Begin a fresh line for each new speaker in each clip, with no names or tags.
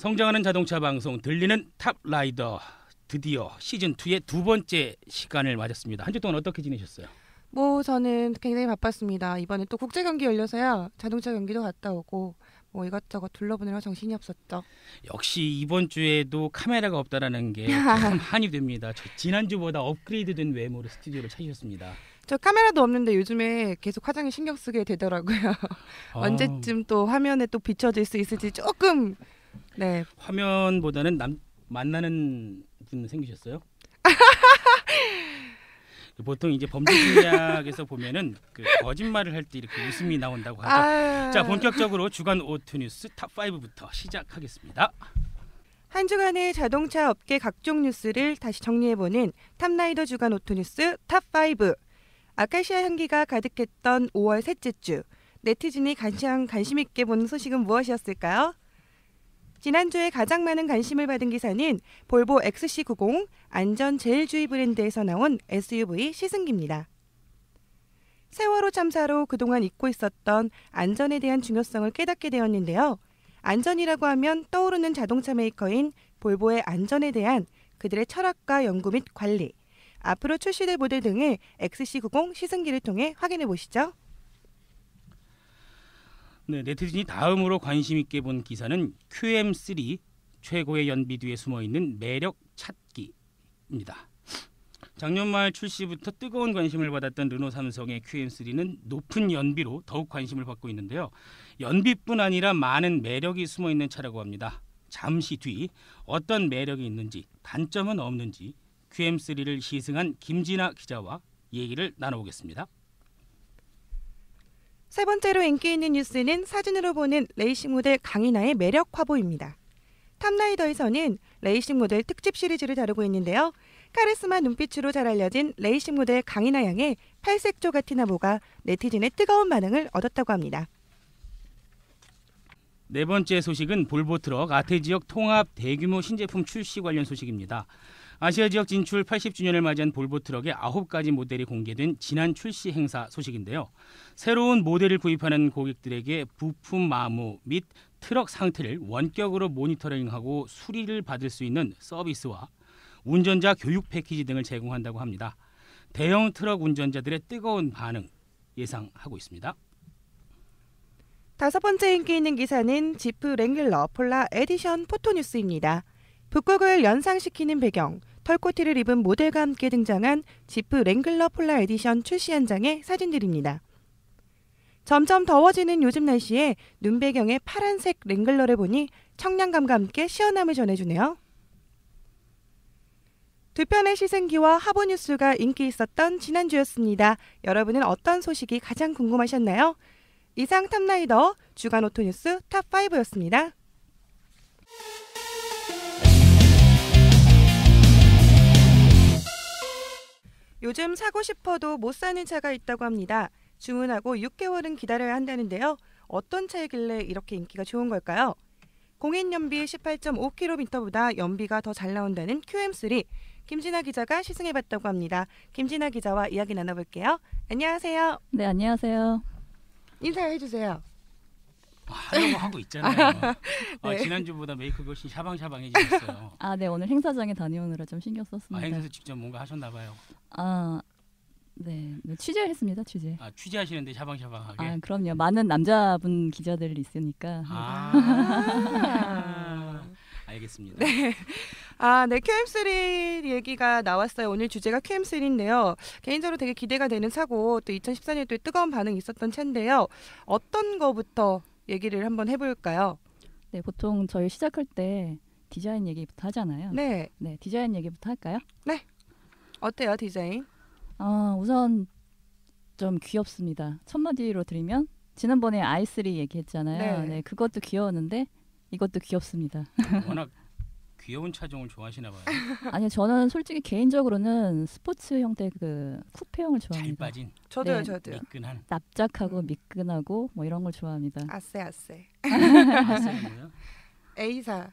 성장하는 자동차 방송 들리는 탑라이더 드디어 시즌2의 두 번째 시간을 맞았습니다. 한 주 동안 어떻게 지내셨어요?
뭐 저는 굉장히 바빴습니다. 이번에 또 국제 경기 열려서요. 자동차 경기도 갔다 오고 뭐 이것저것 둘러보느라 정신이 없었죠.
역시 이번 주에도 카메라가 없다라는 게 참 한이 됩니다. 지난주보다 업그레이드된 외모로 스튜디오를 찾으셨습니다.
저 카메라도 없는데 요즘에 계속 화장에 신경 쓰게 되더라고요. 언제쯤 또 화면에 또 비춰질 수 있을지 조금 네.
화면보다는 만나는 분 생기셨어요? 보통 이제 범죄심리학에서 보면은 그 거짓말을 할 때 이렇게 웃음이 나온다고 하죠. 자, 본격적으로 주간 오토 뉴스 탑 5부터 시작하겠습니다.
한 주간의 자동차 업계 각종 뉴스를 다시 정리해보는 탑라이더 주간 오토 뉴스 탑 5. 아카시아 향기가 가득했던 5월 셋째 주, 네티즌이 가장 관심 있게 본 소식은 무엇이었을까요? 지난주에 가장 많은 관심을 받은 기사는 볼보 XC90 안전제일주의 브랜드에서 나온 SUV 시승기입니다. 세월호 참사로 그동안 잊고 있었던 안전에 대한 중요성을 깨닫게 되었는데요. 안전이라고 하면 떠오르는 자동차 메이커인 볼보의 안전에 대한 그들의 철학과 연구 및 관리, 앞으로 출시될 모델 등을 XC90 시승기를 통해 확인해 보시죠.
네, 네티즌이 다음으로 관심 있게 본 기사는 QM3 최고의 연비 뒤에 숨어있는 매력 찾기입니다. 작년 말 출시부터 뜨거운 관심을 받았던 르노 삼성의 QM3는 높은 연비로 더욱 관심을 받고 있는데요. 연비뿐 아니라 많은 매력이 숨어있는 차라고 합니다. 잠시 뒤 어떤 매력이 있는지 단점은 없는지 QM3를 시승한 김진아 기자와 얘기를 나눠보겠습니다.
세 번째로 인기 있는 뉴스는 사진으로 보는 레이싱 모델 강인하의 매력 화보입니다. 탑라이더에서는 레이싱 모델 특집 시리즈를 다루고 있는데요. 카리스마 눈빛으로 잘 알려진 레이싱 모델 강인하 양의 팔색조 같은 화보가 네티즌의 뜨거운 반응을 얻었다고 합니다.
네 번째 소식은 볼보 트럭 아태 지역 통합 대규모 신제품 출시 관련 소식입니다. 아시아 지역 진출 80주년을 맞이한 볼보 트럭의 9가지 모델이 공개된 지난 출시 행사 소식인데요. 새로운 모델을 구입하는 고객들에게 부품 마모 및 트럭 상태를 원격으로 모니터링하고 수리를 받을 수 있는 서비스와 운전자 교육 패키지 등을 제공한다고 합니다. 대형 트럭 운전자들의 뜨거운 반응 예상하고 있습니다.
다섯 번째 인기 있는 기사는 지프 랭글러 폴라 에디션 포토뉴스입니다. 북극을 연상시키는 배경, 털코트를 입은 모델과 함께 등장한 지프 랭글러 폴라 에디션 출시 현장의 사진들입니다. 점점 더워지는 요즘 날씨에 눈 배경에 파란색 랭글러를 보니 청량감과 함께 시원함을 전해주네요. 두 편의 시승기와 하부 뉴스가 인기 있었던 지난주였습니다. 여러분은 어떤 소식이 가장 궁금하셨나요? 이상 탑라이더 주간 오토 뉴스 탑 5였습니다. 요즘 사고 싶어도 못 사는 차가 있다고 합니다. 주문하고 6개월은 기다려야 한다는데요. 어떤 차이길래 이렇게 인기가 좋은 걸까요? 공인연비 18.5km보다 연비가 더 잘 나온다는 QM3. 김진아 기자가 시승해봤다고 합니다. 김진아 기자와 이야기 나눠볼게요. 안녕하세요.
네, 안녕하세요.
인사해주세요.
하려고 하고 있잖아요.
네.
지난주보다 메이크업이 훨씬 샤방샤방해지셨어요.
네, 오늘 행사장에 다녀오느라 좀 신경 썼습니다.
행사에서 직접 뭔가 하셨나 봐요.
네, 취재했습니다. 취재.
취재하시는데 샤방샤방하게?
그럼요. 많은 남자분 기자들이 있으니까.
알겠습니다.
네. 네, QM3 얘기가 나왔어요. 오늘 주제가 QM3인데요. 개인적으로 되게 기대가 되는 차고 또 2014년도에 뜨거운 반응이 있었던 차인데요. 어떤 거부터 얘기를 한번 해볼까요?
네, 보통 저희 시작할 때 디자인 얘기부터 하잖아요.
네.
네, 디자인 얘기부터 할까요?
네. 어때요, 디자인?
우선 좀 귀엽습니다. 첫 마디로 드리면 지난번에 i3 얘기했잖아요. 네, 그것도 귀여웠는데 이것도 귀엽습니다.
워낙 귀여운 차종을 좋아하시나 봐요.
아니요, 저는 솔직히 개인적으로는 스포츠 형태 그 쿠페형을 좋아합니다.
잘 빠진.
저도요,
네.
저도요.
미끈한.
납작하고 미끈하고 뭐 이런 걸 좋아합니다.
아쎄.
아세요, 뭐요?
A사.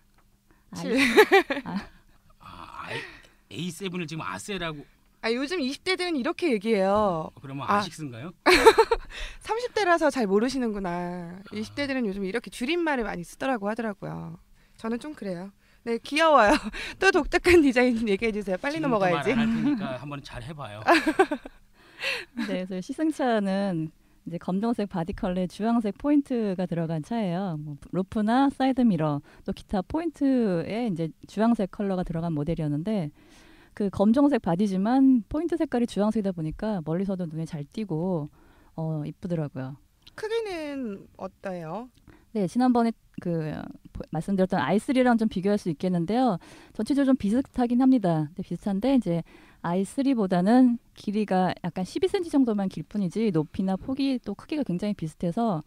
A7을 지금 아세라고.
요즘 20대들은 이렇게 얘기해요.
그러면 아식스인가요?
30대라서 잘 모르시는구나. 20대들은 요즘 이렇게 줄임말을 많이 쓰더라고요. 저는 좀 그래요. 네, 귀여워요. 또 독특한 디자인 얘기해 주세요. 빨리 넘어가야지.
말안 할 테니까 한번 잘 해봐요.
네, 그래서 시승차는 이제 검정색 바디 컬러에 주황색 포인트가 들어간 차예요. 뭐 루프나 사이드 미러 또 기타 포인트에 이제 주황색 컬러가 들어간 모델이었는데 그 검정색 바디지만 포인트 색깔이 주황색이다 보니까 멀리서도 눈에 잘 띄고 이쁘더라고요.
크기는 어때요?
네, 지난번에 말씀드렸던 i3랑 좀 비교할 수 있겠는데요. 전체적으로 좀 비슷하긴 합니다. 근데 비슷한데 이제 i3보다는 길이가 약간 12cm 정도만 길 뿐이지 높이나 폭이 또 크기가 굉장히 비슷해서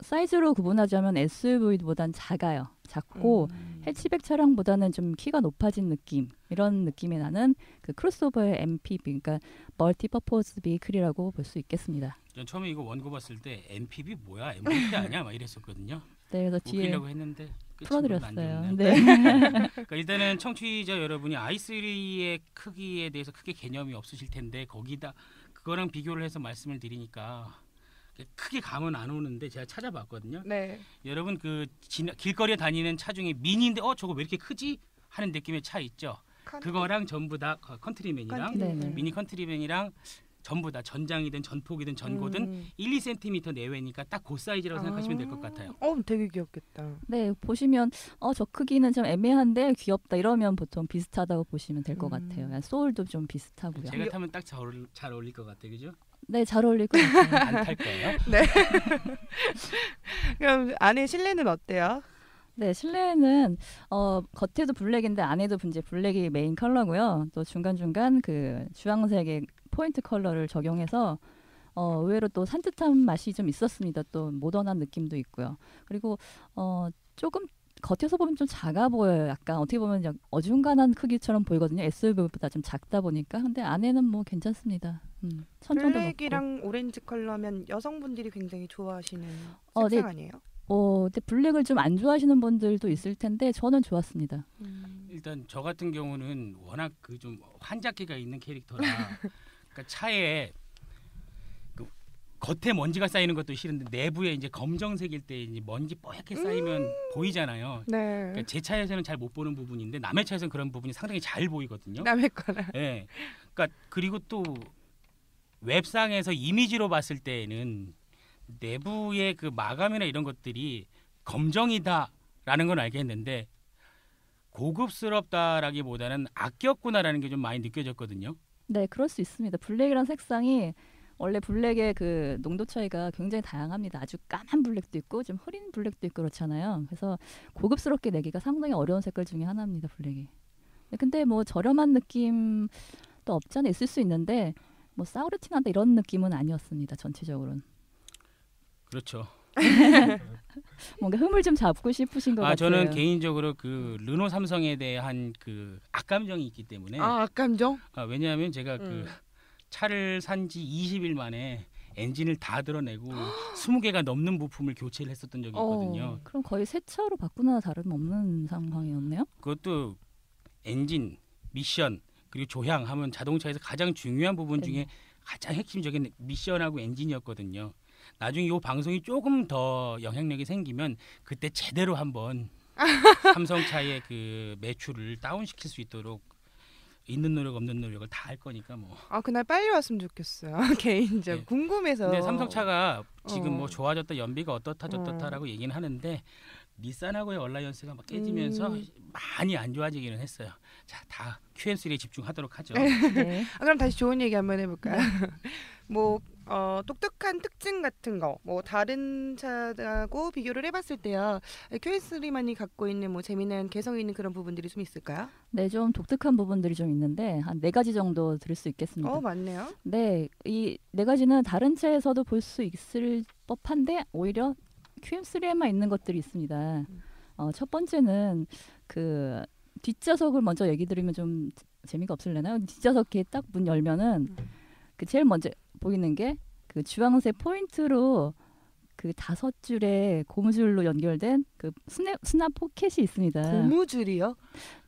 사이즈로 구분하자면 SUV보단 작아요. 작고 해치백 차량보다는 좀 키가 높아진 느낌 이런 느낌이 나는 그 크로스오버의 MPV 그러니까 멀티퍼포즈 비클이라고 볼 수 있겠습니다.
전 처음에 이거 원고 봤을 때 MPV 뭐야 MVP 아니야 막 이랬었거든요.
네, 그래서 뒤에
웃기려고 했는데
풀어드렸어요. 네.
그러니까 일단은 청취자 여러분이 i3의 크기에 대해서 크게 개념이 없으실 텐데 거기다 그거랑 비교를 해서 말씀을 드리니까 크게 감은 안 오는데 제가 찾아봤거든요.
네.
여러분 길거리에 다니는 차 중에 미니인데 저거 왜 이렇게 크지 하는 느낌의 차 있죠. 그거랑 전부 다 컨트리맨이랑 미니 컨트리맨이랑 전부 다 전장이든 전폭이든 전고든 1, 2cm 내외니까 딱 그 사이즈라고 생각하시면 될 것 같아요.
되게 귀엽겠다.
네, 보시면 저 크기는 좀 애매한데 귀엽다 이러면 보통 비슷하다고 보시면 될 것 같아요. 소울도 좀 비슷하고요.
제가 타면 딱 잘 어울릴 것 같아요, 그죠?
네, 잘 어울릴 것 같아요.
안 탈 거예요?
네. 그럼 안에 실내는 어때요?
네, 실내는 겉에도 블랙인데 안에도 이제 블랙이 메인 컬러고요. 또 중간중간 그 주황색의 포인트 컬러를 적용해서 의외로 또 산뜻한 맛이 좀 있었습니다. 또 모던한 느낌도 있고요. 그리고 조금 겉에서 보면 좀 작아 보여요. 약간 어떻게 보면 어중간한 크기처럼 보이거든요. SUV보다 좀 작다 보니까. 근데 안에는 뭐 괜찮습니다.
블랙이랑 오렌지 컬러면 여성분들이 굉장히 좋아하시는 색상
네.
아니에요?
근데 블랙을 좀 안 좋아하시는 분들도 있을 텐데 저는 좋았습니다.
일단 저 같은 경우는 워낙 그 좀 환잡기가 있는 캐릭터라 그러니까 차에 그 겉에 먼지가 쌓이는 것도 싫은데 내부에 이제 검정색일 때 이제 먼지 뽀얗게 쌓이면 보이잖아요.
네.
그러니까 제 차에서는 잘 못 보는 부분인데 남의 차에서는 그런 부분이 상당히 잘 보이거든요.
남의 거라.
네. 그러니까 그리고 또 웹상에서 이미지로 봤을 때에는 내부의 그 마감이나 이런 것들이 검정이다라는 건 알겠는데 고급스럽다라기보다는 아꼈구나라는 게 좀 많이 느껴졌거든요.
네, 그럴 수 있습니다. 블랙이란 색상이 원래 블랙의 그 농도 차이가 굉장히 다양합니다. 아주 까만 블랙도 있고 좀 흐린 블랙도 있고 그렇잖아요. 그래서 고급스럽게 내기가 상당히 어려운 색깔 중에 하나입니다, 블랙이. 근데 뭐 저렴한 느낌도 없지 않아 있을 수 있는데 뭐 싸구려티난다 이런 느낌은 아니었습니다, 전체적으로는.
그렇죠.
뭔가 흠을 좀 잡고 싶으신 것 같아요.
저는 개인적으로 그 르노 삼성에 대한 그 악감정이 있기 때문에.
악감정?
왜냐하면 제가 그 차를 산 지 20일 만에 엔진을 다 드러내고 20개가 넘는 부품을 교체를 했었던 적이 있거든요.
그럼 거의 새 차로 바꾸나 다름없는 상황이었네요.
그것도 엔진, 미션 그리고 조향 하면 자동차에서 가장 중요한 부분 중에 가장 핵심적인 미션하고 엔진이었거든요. 나중에 이 방송이 조금 더 영향력이 생기면 그때 제대로 한번 삼성차의 그 매출을 다운시킬 수 있도록 있는 노력 없는 노력을 다 할 거니까 뭐.
그날 빨리 왔으면 좋겠어요. 개인적으로
네.
궁금해서.
근데 삼성차가 지금 뭐 좋아졌다 연비가 어떻다 저떻다라고 얘기는 하는데 닛산하고의 얼라이언스가 막 깨지면서 많이 안 좋아지기는 했어요. 자, 다 QM3에 집중하도록 하죠.
네.
그럼 다시 좋은 얘기 한번 해볼까요? 뭐 독특한 특징 같은 거, 뭐 다른 차하고 비교를 해봤을 때요. QS3만이 갖고 있는 뭐 재미난 개성 있는 그런 부분들이 좀 있을까요?
네, 좀 독특한 부분들이 좀 있는데 한 4가지 정도 들을 수 있겠습니다.
맞네요.
네, 이 4가지는 다른 차에서도 볼 수 있을 법한데 오히려 QM3에만 있는 것들이 있습니다. 첫 번째는 그 뒷좌석을 먼저 얘기 드리면 좀 재미가 없을래나요? 뒷좌석에 딱 문 열면은 그 제일 먼저 보이는 게 그 주황색 포인트로 그 5줄의 고무줄로 연결된 그 수납 포켓이 있습니다.
고무줄이요?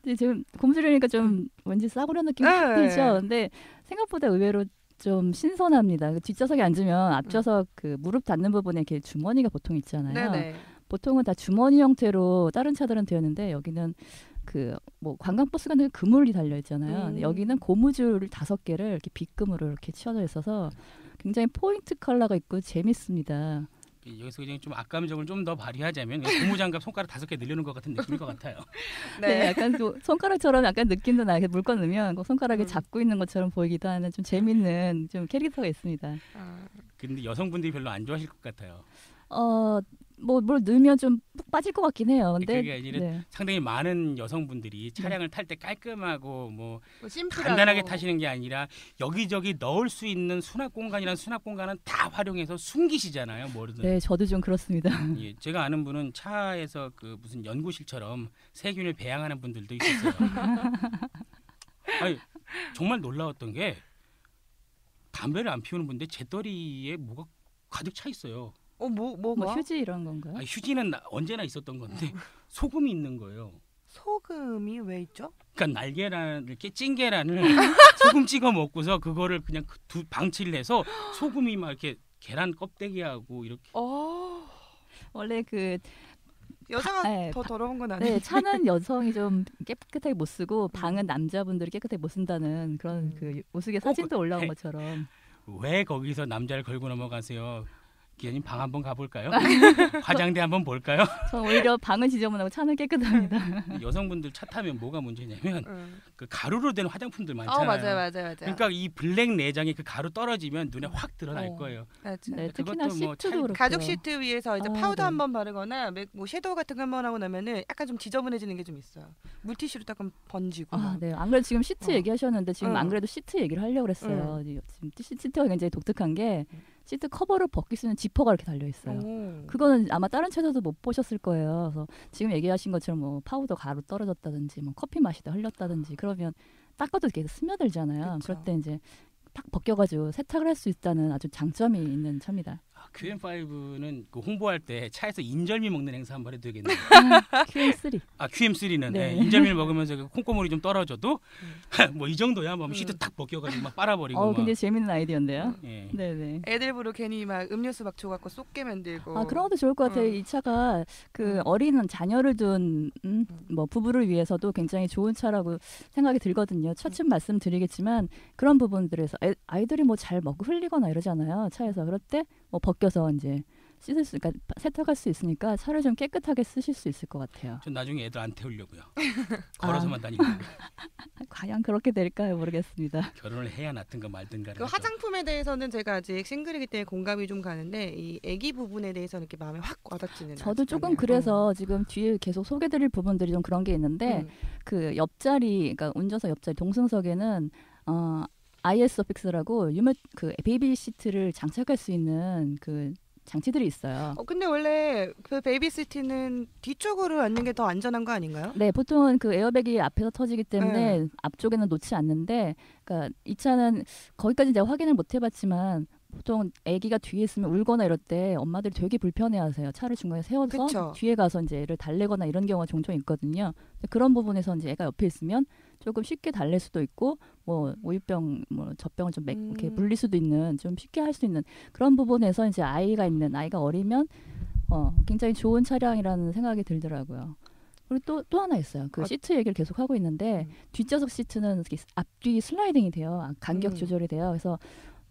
근데 지금 고무줄이니까 좀 왠지 싸구려 느낌이 들죠. 근데 생각보다 의외로 좀 신선합니다. 뒷좌석에 앉으면 앞좌석 그 무릎 닿는 부분에 이렇게 주머니가 보통 있잖아요.
네네.
보통은 다 주머니 형태로 다른 차들은 되었는데 여기는 그 뭐 관광버스 같은 그물이 달려 있잖아요. 근데 여기는 고무줄 5개를 이렇게 빗금으로 이렇게 치어져 있어서 굉장히 포인트 컬러가 있고 재밌습니다.
여기서 그냥 좀 악감정을 좀 더 발휘하자면 고무장갑 손가락 5개 늘리는 것 같은 느낌일 것 같아요.
네, 약간 또 손가락처럼 약간 느낌도 나게 물건 넣으면 그 손가락에 잡고 있는 것처럼 보이기도 하는 좀 재밌는 좀 캐릭터가 있습니다.
근데 여성분들이 별로 안 좋아하실 것 같아요.
뭘 넣으면 좀 푹 빠질 것 같긴 해요. 근데
그게 아니라 상당히 많은 여성분들이 차량을 탈 때 깔끔하고 뭐
심플하고.
간단하게 타시는 게 아니라 여기저기 넣을 수 있는 수납 공간이란 수납 공간은 다 활용해서 숨기시잖아요. 뭐든.
네, 저도 좀 그렇습니다.
예, 제가 아는 분은 차에서 그 무슨 연구실처럼 세균을 배양하는 분들도 있었어요. 아니, 정말 놀라웠던 게 담배를 안 피우는 분인데 재떨이에 뭐가 가득 차 있어요.
뭐가?
뭐 휴지 이런 건가요?
아니, 휴지는 언제나 있었던 건데 소금이 있는 거예요.
소금이 왜 있죠?
그러니까 날계란을 이렇게 찐 계란을 소금 찍어 먹고서 그거를 그냥 방치를 해서 소금이 막 이렇게 계란 껍데기하고 이렇게.
원래 그
여자가
네,
더 더러운 건 아니에요.
네, 차는 여성이 좀 깨끗하게 못 쓰고 방은 남자분들이 깨끗하게 못 쓴다는 그런 그 우스개 사진도 올라온 것처럼.
왜 거기서 남자를 걸고 넘어가세요? 기자님 방 한번 가볼까요? 화장대 한번 볼까요?
저는 오히려 방은 지저분하고 차는 깨끗합니다.
여성분들 차 타면 뭐가 문제냐면 그 가루로 된 화장품들 많잖아요.
맞아요.
그러니까 이 블랙 내장에 그 가루 떨어지면 눈에 확 드러날 거예요.
맞죠.
네, 특히나
그것도 뭐
시트도 그렇고.
가죽 시트 위에서 이제 파우더
네.
한번 바르거나 뭐 섀도우 같은 거 한번 하고 나면은 약간 좀 지저분해지는 게 좀 있어요. 물티슈로 닦으면 번지고.
네. 안 그래도 지금 시트 얘기하셨는데 지금 안 그래도 시트 얘기를 하려고 그랬어요. 지금 시트가 굉장히 독특한 게 시트 커버를 벗길 수 있는 지퍼가 이렇게 달려 있어요. 그거는 아마 다른 차에서도 못 보셨을 거예요. 그래서 지금 얘기하신 것처럼 뭐 파우더 가루 떨어졌다든지 뭐 커피 마시다 흘렸다든지 그러면 닦아도 이렇게 스며들잖아요.
그쵸.
그럴 때 이제 딱 벗겨가지고 세탁을 할 수 있다는 아주 장점이 있는 차입니다.
QM5는 그 홍보할 때 차에서 인절미 먹는 행사 한번 해도 되겠네요.
QM3.
QM3는
네.
인절미를 먹으면서 그 콩고물이 좀 떨어져도 뭐 이 정도야 뭐 시트 딱 벗겨가지고 막 빨아버리고. 막.
굉장히 재밌는 아이디어인데요.
예.
네네.
애들 보러 괜히 막 음료수 막 줘갖고 쏟게 만들고.
그런 것도 좋을 것 같아요. 이 차가 그 어린 자녀를 둔 뭐 부부를 위해서도 굉장히 좋은 차라고 생각이 들거든요. 차츰 말씀드리겠지만 그런 부분들에서 아이들이 뭐 잘 먹고 흘리거나 이러잖아요. 차에서 그럴 때 뭐 벗겨서 이제 씻을 수, 그러니까 세탁할 수 있으니까 차를 좀 깨끗하게 쓰실 수 있을 것 같아요.
전 나중에 애들 안 태우려고요. 걸어서만 다니고.
과연 그렇게 될까요? 모르겠습니다.
결혼을 해야 낫든가 말든가.
그 화장품에 대해서는 제가 아직 싱글이기 때문에 공감이 좀 가는데 이 아기 부분에 대해서는 이렇게 마음에 확 와닿지는
저도
않아요.
조금 그래서 지금 뒤에 계속 소개드릴 부분들이 좀 그런 게 있는데 그 옆자리, 그러니까 운전석 옆자리 동승석에는 IS 서픽스라고 그 베이비 시트를 장착할 수 있는 그 장치들이 있어요.
근데 원래 그 베이비 시트는 뒤쪽으로 앉는 게 더 안전한 거 아닌가요?
네, 보통은 그 에어백이 앞에서 터지기 때문에 앞쪽에는 놓지 않는데, 그러니까 이 차는 거기까지 내가 확인을 못 해봤지만 보통 아기가 뒤에 있으면 울거나 이럴 때 엄마들이 되게 불편해하세요. 차를 중간에 세워서
그쵸.
뒤에 가서 이제 애를 달래거나 이런 경우가 종종 있거든요. 그런 부분에서 이제 애가 옆에 있으면 조금 쉽게 달랠 수도 있고, 뭐 오유병, 뭐 젖병을 좀 이렇게 물릴 수도 있는, 좀 쉽게 할 수 있는 그런 부분에서 이제 아이가 어리면 굉장히 좋은 차량이라는 생각이 들더라고요. 그리고 또 하나 있어요. 그 시트 얘기를 계속 하고 있는데 뒷좌석 시트는 앞뒤 슬라이딩이 돼요. 간격 조절이 돼요. 그래서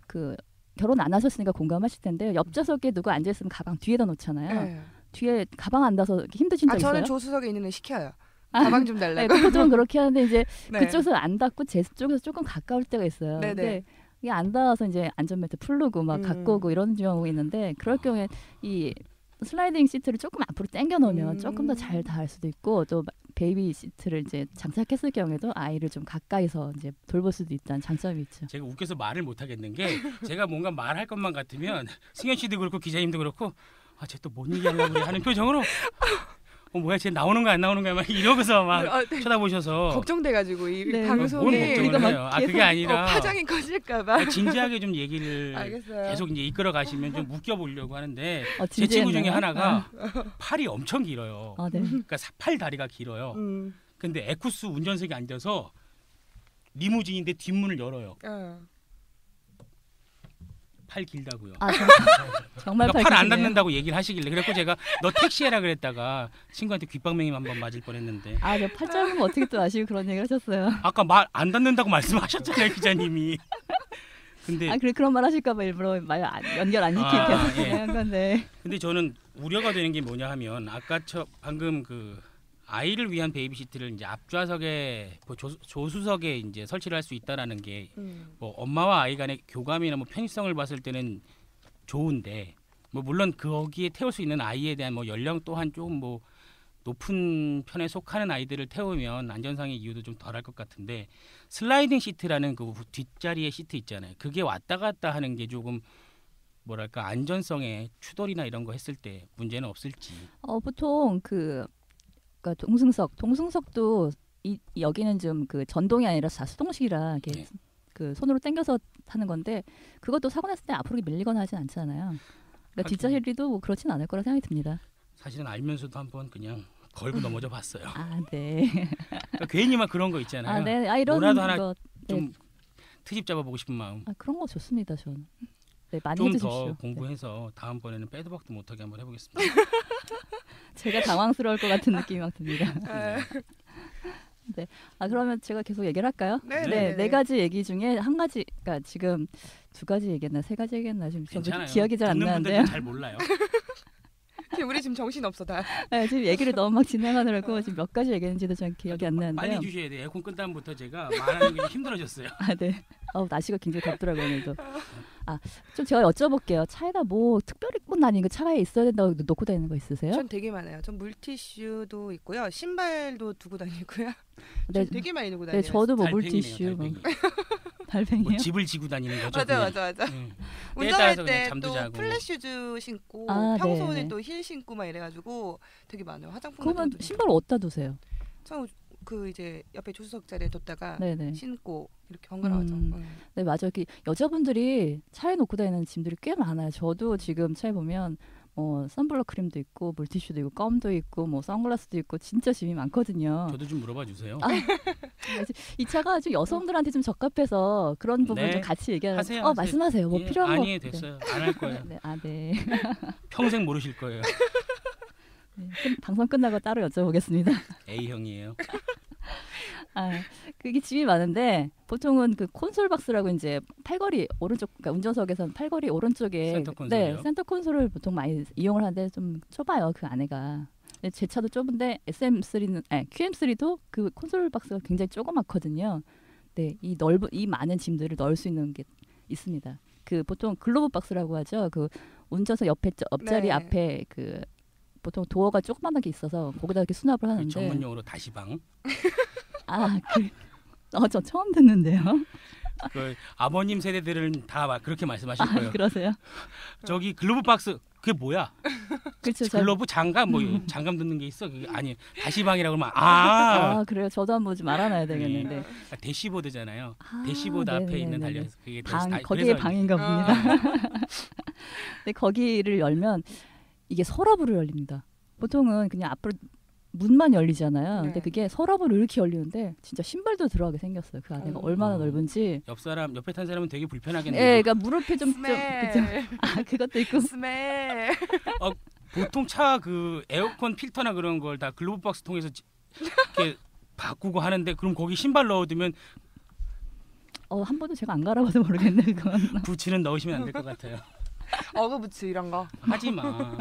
그 결혼 안 하셨으니까 공감하실 텐데 옆좌석에 누가 앉아 있으면 가방 뒤에다 놓잖아요. 뒤에 가방 안 놔서 힘드신 적 있어요?
저는 조수석에 있는 애 시켜요. 가방 좀 달라고.
네, 보통 그렇게 하는데 이제
네.
그쪽에서 안 닿고 제 쪽에서 조금 가까울 때가 있어요.
네네.
근데 이게 안 닿아서 이제 안전벨트 풀르고 막 갖고 오고 이런 경우가 있는데 그럴 경우에 이 슬라이딩 시트를 조금 앞으로 당겨 놓으면 조금 더 잘 닿을 수도 있고 또 베이비 시트를 이제 장착했을 경우에도 아이를 좀 가까이서 이제 돌볼 수도 있다는 장점이 있죠.
제가 웃겨서 말을 못 하겠는 게 제가 뭔가 말할 것만 같으면 승현 씨도 그렇고 기자님도 그렇고 쟤 또 뭔 얘기하려고 그래 하는 표정으로 뭐야 쟤 나오는 거 안 나오는 거야 막 이러고서 막 쳐다보셔서
걱정돼가지고 이
네.
방송이
뭘 걱정을 해요. 그게 아니라
파장이 커질까봐.
진지하게 좀 얘기를
알겠어요.
계속 이제 이끌어 가시면 좀 웃겨보려고 하는데 제
진지했나요?
친구 중에 하나가 팔이 엄청 길어요.
네.
그러니까 팔 다리가 길어요. 근데 에쿠스 운전석에 앉아서 리무진인데 뒷문을 열어요. 팔 길다고요.
아 정말
그러니까 팔 안
밝히시네요.
닿는다고 얘기를 하시길래 그랬고 제가 너 택시해라 그랬다가 친구한테 귓방맹이 한번 맞을 뻔했는데
저 팔 짧은 거 어떻게 또 아시고 그런 얘기를 하셨어요?
아까 말 안 닿는다고 말씀하셨잖아요 기자님이. 근데
그런 말 하실까봐 일부러 연결 안 시키게 계속
예.
진행한 건데.
근데 저는 우려가 되는 게 뭐냐 하면 아까 방금 그 아이를 위한 베이비시트를 이제 앞좌석에 조수석에 이제 설치를 할 수 있다라는 게 뭐 엄마와 아이 간의 교감이나 뭐 편의성을 봤을 때는 좋은데 뭐 물론 거기에 태울 수 있는 아이에 대한 뭐 연령 또한 조금 뭐 높은 편에 속하는 아이들을 태우면 안전상의 이유도 좀 덜할 것 같은데 슬라이딩 시트라는 그 뒷자리의 시트 있잖아요. 그게 왔다 갔다 하는 게 조금 뭐랄까 안전성에 추돌이나 이런 거 했을 때 문제는 없을지.
보통 그러니까 동승석도 여기는 좀 그 전동이 아니라 자수동식이라 이렇게
네.
그 손으로 당겨서 타는 건데 그것도 사고 났을 때 앞으로 밀리거나 하진 않잖아요. 그러니까
하긴.
뒷자리도 뭐 그렇진 않을 거라 생각이 듭니다.
사실은 알면서도 한번 그냥 걸고 넘어져 봤어요.
네.
그러니까 괜히 막 그런 거 있잖아요.
네. 이런
뭐라도 하나
거
좀 트집 잡아보고 싶은 마음.
그런 거 좋습니다, 저는. 네, 많이
좀
해주십시오.
더
네.
공부해서 다음번에는 빼도 박도 못하게 한번 해보겠습니다.
제가 당황스러울 것 같은 느낌이 막 듭니다.
아,
네. 그러면 제가 계속 얘기를 할까요?
네.
네 가지 얘기 중에 한 가지, 그러니까 지금 두 가지 얘기했나, 세 가지 얘기했나 지금 저도
괜찮아요.
기억이 잘 안
듣는
나는데요.
분들도 잘 몰라요.
우리 지금 정신 없어 다.
네, 지금 얘기를 너무 막 진행하느라고 지금 몇 가지 얘기했는지도 전 기억이 안 나는데요.
빨리 주셔야 돼요. 에어컨 끈 다음부터 제가 말하는 게 좀 힘들어졌어요.
네. 날씨가 굉장히 덥더라고요 오늘도. 좀 제가 여쭤볼게요. 차에다 뭐 특별히 꽂는 아닌 거 차에 있어야 된다고 놓고 다니는 거 있으세요?
전 되게 많아요. 전 물티슈도 있고요. 신발도 두고 다니고요.
네,
전 되게 많이 두고
네,
다녀요.
저도 뭐
달팽이네요,
물티슈,
달팽이.
달팽이요.
뭐 집을 지고 다니는 거죠. 그냥.
맞아.
응. 때에
운전할
따라서 그냥
때
잠도
또
자고.
플랫 슈즈 신고
네.
평소에는 또 힐 신고 막 이래가지고 되게 많아요. 화장품
그러면
같은 것도
신발 어디다 두세요?
그 이제 옆에 조수석 자리에 뒀다가
네네.
신고 이렇게 번갈아가죠.
네, 맞아요. 여자분들이 차에 놓고 다니는 짐들이 꽤 많아요. 저도 지금 차에 보면 선블럭 크림도 있고 물티슈도 있고 껌도 있고 뭐 선글라스도 있고 진짜 짐이 많거든요.
저도 좀 물어봐 주세요.
이 차가 좀 여성들한테 좀 적합해서 그런 부분
네.
좀 같이 얘기하는.
하세요.
말씀하세요. 뭐
예,
필요한 거.
아니 됐어요. 안 할 거예요.
네, 네.
평생 모르실 거예요.
네, 방송 끝나고 따로 여쭤보겠습니다.
A형이에요.
그게 짐이 많은데 보통은 그 콘솔 박스라고 이제 팔걸이 오른쪽, 그러니까 운전석에서는 팔걸이 오른쪽에
센터 콘솔이요?
센터 콘솔을 보통 많이 이용을 하는데 좀 좁아요 그 안에가. 근데 제 차도 좁은데 QM3도 그 콘솔 박스가 굉장히 조그맣거든요. 네, 이 많은 짐들을 넣을 수 있는 게 있습니다. 그 보통 글로브 박스라고 하죠. 그 운전석 옆자리
네.
앞에 그 보통 도어가 조그만하게 있어서 거기다 이렇게 수납을 하는데.
전문 용어로 다시방.
저 처음 듣는데요.
그 아버님 세대들은 다 그렇게 말씀하실 거예요.
그러세요?
저기 글로브 박스 그게 뭐야?
그렇죠.
글로브 장갑 뭐 장갑 넣는 게 있어? 그게 아니 다시방이라고 하면
그래요. 저도 한번 좀 알아놔야 되겠는데.
대시보드잖아요. 대시보드 앞에 있는 달려서 그게
거기에 방인가 봅니다. 근데 거기를 열면 이게 서랍으로 열립니다. 보통은 그냥 앞으로 문만 열리잖아요. 근데 그게 서랍으로 이렇게 열리는데 진짜 신발도 들어가게 생겼어요. 그 안에가 얼마나 넓은지.
옆에 탄 사람은 되게 불편하겠네요.
예, 그러니까 무릎이 좀
스멜.
그것도 있고.
스멜.
보통 차 그 에어컨 필터나 그런 걸 다 글로브 박스 통해서 이렇게 바꾸고 하는데 그럼 거기 신발 넣어두면
한 번도 제가 안 갈아봐서 모르겠네 그건.
부츠는 넣으시면 안 될 것 같아요.
어그부츠 이런 거.
하지 마.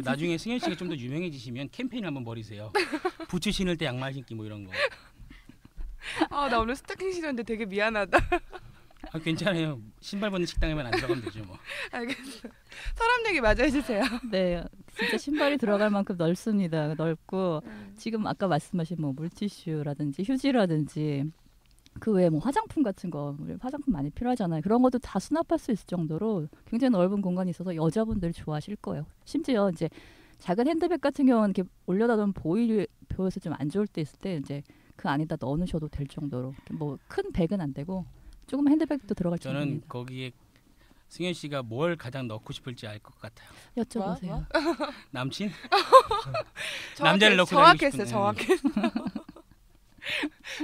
나중에 승현 씨가 좀 더 유명해지시면 캠페인 한번 벌이세요. 부츠 신을 때 양말 신기 뭐 이런 거.
나 오늘 스타킹 신었는데 되게 미안하다.
괜찮아요. 신발 벗는 식당에만 안 들어가면 되죠 뭐.
알겠어. 서랍 얘기 마저 해주세요.
네, 진짜 신발이 들어갈 만큼 넓습니다. 넓고 지금 아까 말씀하신 뭐 물티슈라든지 휴지라든지 그 외에 뭐 화장품 같은 거, 화장품 많이 필요하잖아요. 그런 것도 다 수납할 수 있을 정도로 굉장히 넓은 공간이 있어서 여자분들이 좋아하실 거예요. 심지어 이제 작은 핸드백 같은 경우는 이렇게 올려다 놓으면 보여서 좀 안 좋을 때 있을 때 이제 그 안에다 넣어놓으셔도 될 정도로 뭐 큰 백은 안 되고 조금 핸드백도 들어갈
저는
정도입니다.
거기에 승현 씨가 뭘 가장 넣고 싶을지 알 것 같아요.
여쭤보세요.
남친? 남자를 넣고 다니고
정확했어요.
싶은,
정확했어.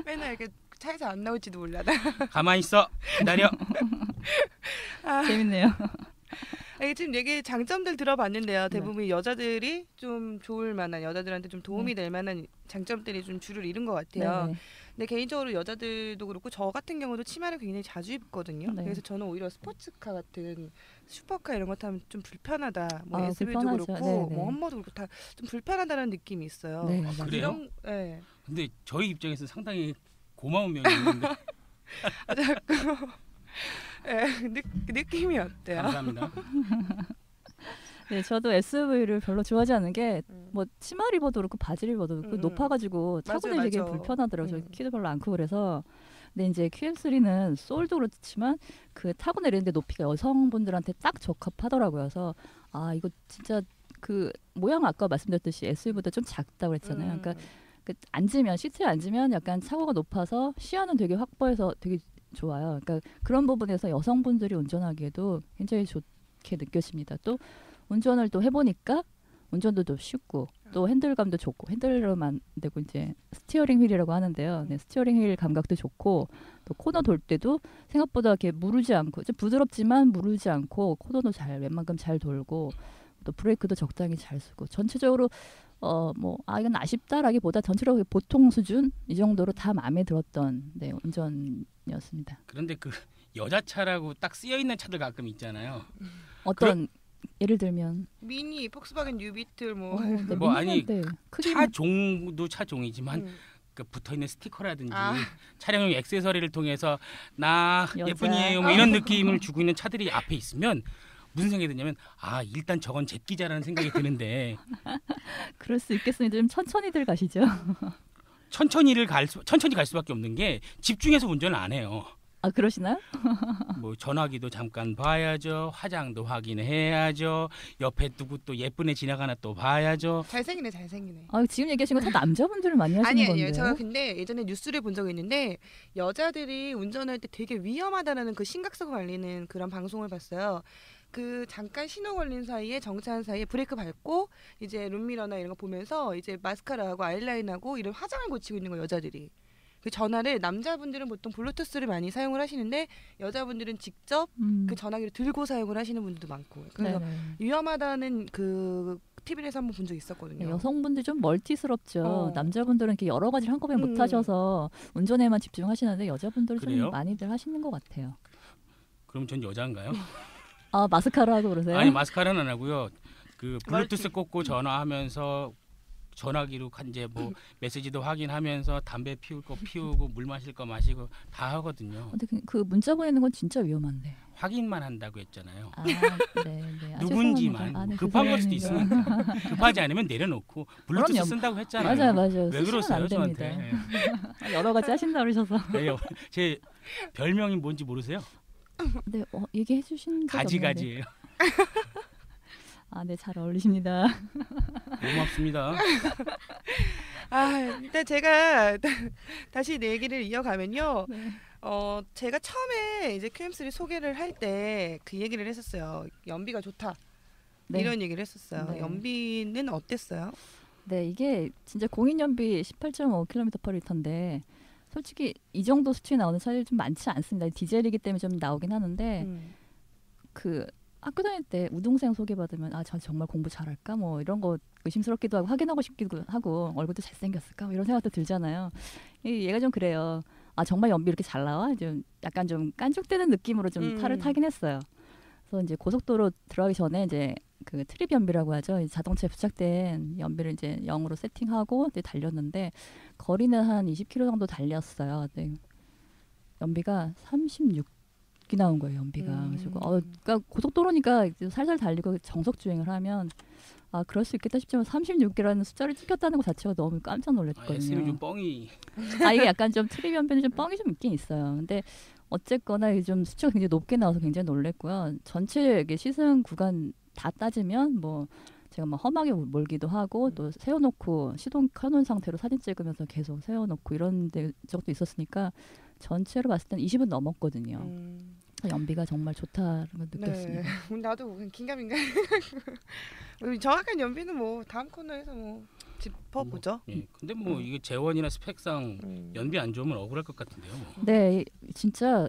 맨날 이렇게 차에서 안 나올지도 몰라.
가만히 있어. 기다려.
재밌네요.
지금 얘기 장점들 들어봤는데요. 대부분 여자들이 좀 좋을 만한, 여자들한테 좀 도움이 될 만한 장점들이 좀 주를 이룬 것 같아요.
네.
근데 개인적으로 여자들도 그렇고 저 같은 경우도 치마를 굉장히 자주 입거든요.
네.
그래서 저는 오히려 스포츠카 같은 슈퍼카 이런 거 타면 좀 불편하다. 뭐
아,
SUV도
불편하죠.
그렇고
네네.
뭐 험머도 그렇고 다 좀 불편하다는 느낌이 있어요.
네,
아,
맞아요.
그래요?
네.
근데 저희 입장에서 상당히 고마운 면이 있는데
느낌이 어때요?
감사합니다.
네, 저도 SUV를 별로 좋아하지 않는 게 뭐 치마를 입어도 그렇고 바지를 입어도 그렇고 높아가지고 타고
맞아요,
다니기
맞아.
불편하더라고요. 저 키도 별로 안 크고 그래서. 근데 이제 QM3는 소울도 그렇지만 그 타고 내리는데 높이가 여성분들한테 딱 적합하더라고요. 그래서 아 이거 진짜 그 모양 아까 말씀드렸듯이 SUV보다 좀 작다고 그랬잖아요. 그러니까 그 앉으면 시트에 앉으면 약간 차고가 높아서 시야는 되게 확보해서 되게 좋아요. 그러니까 그런 부분에서 여성분들이 운전하기에도 굉장히 좋게 느껴집니다. 또 운전을 또 해보니까 운전도 좀 쉽고 또 핸들감도 좋고 핸들로만 되고 이제 스티어링 휠이라고 하는데요. 네, 스티어링 휠 감각도 좋고 또 코너 돌 때도 생각보다 이렇게 무르지 않고 좀 부드럽지만 무르지 않고 코너도 잘 웬만큼 잘 돌고 또 브레이크도 적당히 잘 쓰고 전체적으로 이건 아쉽다라기보다 전체적으로 보통 수준 이 정도로 다 마음에 들었던 운전이었습니다.
그런데 그 여자 차라고 딱 쓰여 있는 차들 가끔 있잖아요.
어떤 예를 들면
미니, 폭스바겐 뉴비틀 뭐
네,
뭐 아니,
크기는
차 종도 차 종이지만 그 붙어 있는 스티커라든지 차량용 액세서리를 통해서 나
여자.
예쁜이에요 뭐 이런 느낌을 주고 있는 차들이 앞에 있으면 무슨 생각이 드냐면 아 일단 저건 제끼자라는 생각이 드는데
그럴 수 있겠습니다. 좀 천천히들 가시죠.
천천히 갈 수밖에 없는 게 집중해서 운전을 안 해요.
아 그러시나요?
뭐 전화기도 잠깐 봐야죠. 화장도 확인해야죠. 옆에 누구 또 예쁜 애 지나가나 또 봐야죠.
잘생기네.
아 지금 얘기하신 거 다 남자분들을 많이 하시는 건데요.
아니에요. 제가 근데 예전에 뉴스를 본 적이 있는데 여자들이 운전할 때 되게 위험하다라는 그 심각성을 알리는 그런 방송을 봤어요. 그 잠깐 신호 걸린 사이에 정차한 사이에 브레이크 밟고 이제 룸미러나 이런 거 보면서 이제 마스카라하고 아이라인하고 이런 화장을 고치고 있는 거 여자들이. 그 전화를 남자분들은 보통 블루투스를 많이 사용을 하시는데 여자분들은 직접 그 전화기를 들고 사용을 하시는 분들도 많고 그래서 위험하다는 그 TV에서 한번 본 적 있었거든요.
네, 여성분들 좀 멀티스럽죠. 남자분들은 이렇게 여러 가지를 한꺼번에 못 하셔서 운전에만 집중하시는데 여자분들은
그래요?
좀 많이들 하시는 것 같아요.
그럼 전 여자인가요?
아 마스카라 하고 그러세요?
아니 마스카라는 안 하고요. 그 블루투스 꽂고 전화하면서 전화기로 이제 뭐 메시지도 확인하면서 담배 피울 거 피우고 물 마실 거 마시고 다 하거든요.
근데 그 문자 보내는 건 진짜 위험한데.
확인만 한다고 했잖아요.
아, 네. 아,
누군지만
아, 네,
급한 걸 수도
죄송합니다.
있으니까 급하지 않으면 내려놓고 블루투스
그럼요.
쓴다고 했잖아요.
맞아요.
왜 그러세요
안 됩니다.
저한테?
여러 가지 하신다 그러셔서.
네, 제 별명이 뭔지 모르세요?
네, 얘기해 주신 적
가지가지예요.
아, 네, 잘 어울리십니다.
고맙습니다.
일단 제가 다시 내 얘기를 이어가면요.
네.
제가 처음에 이제 QM3 소개를 할 때 그 얘기를 했었어요. 연비가 좋다.
네.
이런 얘기를 했었어요.
네.
연비는 어땠어요?
네, 이게 진짜 공인 연비 18.5km/L인데 솔직히 이 정도 수치에 나오는 차들이 좀 많지 않습니다. 디젤이기 때문에 좀 나오긴 하는데 그 학교 다닐 때 우등생 소개받으면 저 정말 공부 잘할까 뭐 이런 거 의심스럽기도 하고 확인하고 싶기도 하고 얼굴도 잘생겼을까 뭐 이런 생각도 들잖아요. 얘가 좀 그래요. 정말 연비 이렇게 잘 나와? 좀 약간 좀 깐죽대는 느낌으로 좀 차를 타긴 했어요. 그래서 이제 고속도로 들어가기 전에 이제 그 트립 연비라고 하죠. 자동차에 부착된 연비를 이제 0으로 세팅하고 이제 달렸는데 거리는 한 20km 정도 달렸어요. 네. 연비가 36이 나온 거예요. 연비가. 그래서 그러니까 고속도로니까 살살 달리고 정속 주행을 하면 그럴 수 있겠다 싶지만 36이라는 숫자를 찍혔다는 것 자체가 너무 깜짝 놀랐거든요.
SUV 좀 뻥이.
이게 약간 좀 트립 연비는 좀 뻥이 좀 있긴 있어요. 근데 어쨌거나 이게 좀 수치가 굉장히 높게 나와서 굉장히 놀랐고요. 전체 이게 시승 구간 다 따지면 뭐 제가 막 험하게 몰기도 하고 또 세워놓고 시동 켜놓은 상태로 사진 찍으면서 계속 세워놓고 이런 적도 있었으니까 전체로 봤을 땐 20은 넘었거든요. 연비가 정말 좋다는 걸 느꼈습니다.
네. 나도 긴가민가. 정확한 연비는 뭐 다음 코너에서 뭐 짚어보죠.
예. 근데 뭐 이게 재원이나 스펙상 연비 안 좋으면 억울할 것 같은데요. 뭐.
네, 진짜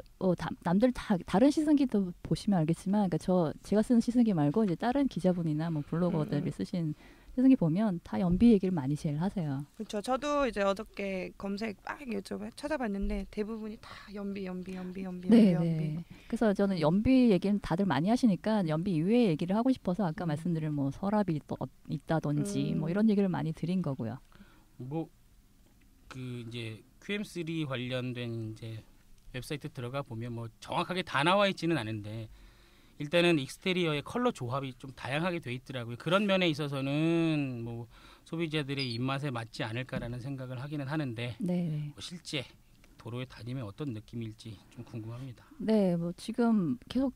남들 다 다른 시승기도 보시면 알겠지만, 그러니까 제가 쓰는 시승기 말고 이제 다른 기자분이나 뭐 블로거들이 쓰신 시승기 보면 다 연비 얘기를 많이 제일 하세요.
그렇죠. 저도 이제 어저께 검색 막 유튜브에 찾아봤는데 대부분이 다 연비.
네. 그래서 저는 연비 얘기는 다들 많이 하시니까 연비 이외의 얘기를 하고 싶어서 아까 말씀드린 뭐 서랍이 있다든지 뭐 이런 얘기를 많이 드린 거고요.
뭐 그 이제 QM3 관련된 이제 웹사이트 들어가 보면 뭐 정확하게 다 나와 있지는 않은데 일단은 익스테리어의 컬러 조합이 좀 다양하게 돼 있더라고요. 그런 면에 있어서는 뭐 소비자들의 입맛에 맞지 않을까라는 생각을 하기는 하는데
네.
뭐 실제 도로에 다니면 어떤 느낌일지 좀 궁금합니다.
네, 뭐 지금 계속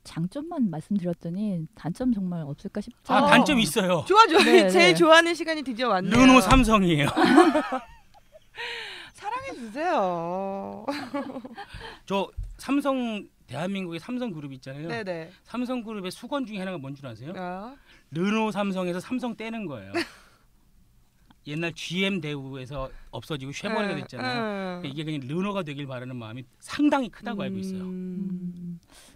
장점만 말씀드렸더니 단점 정말 없을까 싶죠.
아, 단점 있어요.
좋아.
네,
제일
네.
좋아하는 시간이 드디어 왔네요.
르노 삼성이에요.
사랑해 주세요.
저 삼성 대한민국의 삼성그룹 있잖아요.
네네.
삼성그룹의 수건 중에 하나가 뭔 줄 아세요?
아,
르노 삼성에서 삼성 떼는 거예요. 옛날 GM 대우에서 없어지고 쉐보레가 됐잖아요. 이게 그냥 르노가 되길 바라는 마음이 상당히 크다고 알고 있어요.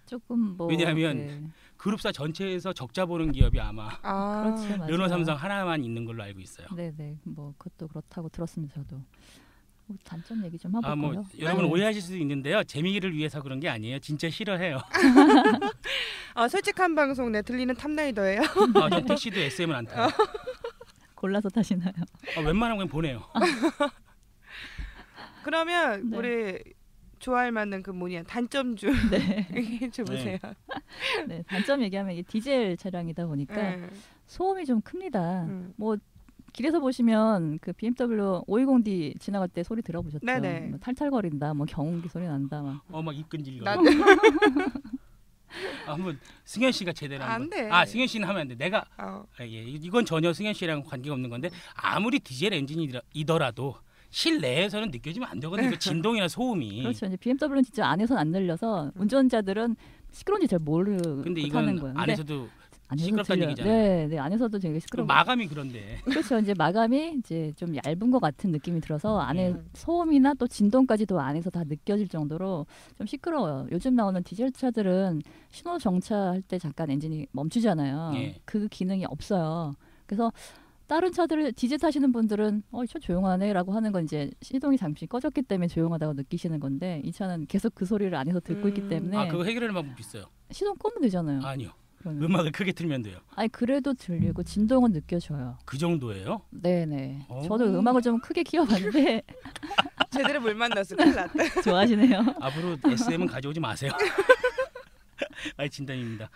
조금 뭐
왜냐하면
네.
그룹사 전체에서 적자 보는 기업이 아마
그렇죠, 맞아요.
르노 삼성 하나만 있는 걸로 알고 있어요.
네네, 뭐 그것도 그렇다고 들었습니다. 저도 뭐 단점 얘기 좀 해볼까요?
뭐 여러분 오해하실 수도 있는데요. 재미를 위해서 그런 게 아니에요. 진짜 싫어해요.
솔직한 방송 들리는 탑라이더예요.
전 택시도 SM은 안 타요.
골라서 타시나요?
웬만하면 그냥 보내요.
그러면
네.
우리 좋아할 만한 그 단점 좀
네.
얘기해 줘보세요.
네, 단점 얘기하면 이게 디젤 차량이다 보니까 소음이 좀 큽니다. 뭐 길에서 보시면 그 BMW 520D 지나갈 때 소리 들어보셨죠?
네네.
뭐 탈탈거린다, 뭐 경운기 소리 난다, 막.
막 입끈질겨.
나도
한번 승현 씨가 제대로
안
한번.
돼.
승현 씨는 하면 안 돼. 내가 이건 전혀 승현 씨랑 관계가 없는 건데 아무리 디젤 엔진이더라도 실내에서는 느껴지면 안 되거든요. 그 진동이나 소음이.
그렇죠. 이제 BMW는 진짜 안에서는 안 들려서 운전자들은 시끄러운지 잘 모르고
근데
타는
이건
거예요.
안에서도
안에서
시끄럽다는
들려요.
얘기잖아요.
네, 안에서도 되게 시끄러워.
마감이 그런데.
그렇죠. 이제 마감이 이제 좀 얇은 것 같은 느낌이 들어서 안에 소음이나 또 진동까지도 안에서 다 느껴질 정도로 좀 시끄러워요. 요즘 나오는 디젤 차들은 신호 정차할 때 잠깐 엔진이 멈추잖아요.
예.
그 기능이 없어요. 그래서 다른 차들을 디젤 타시는 분들은 저 조용하네라고 하는 건 이제 시동이 잠시 꺼졌기 때문에 조용하다고 느끼시는 건데 이 차는 계속 그 소리를 안에서 듣고 있기 때문에
그거 해결하는 방법 있어요.
시동 끄면 되잖아요.
아니요.
그러면.
음악을 크게 틀면 돼요.
아니 그래도 들리고 진동은 느껴져요.
그 정도예요?
네네.
오.
저도 음악을 좀 크게 키워봤는데
제대로 물 만났어. 큰일 났다.
좋아하시네요.
앞으로 SM은 가져오지 마세요. 진담입니다.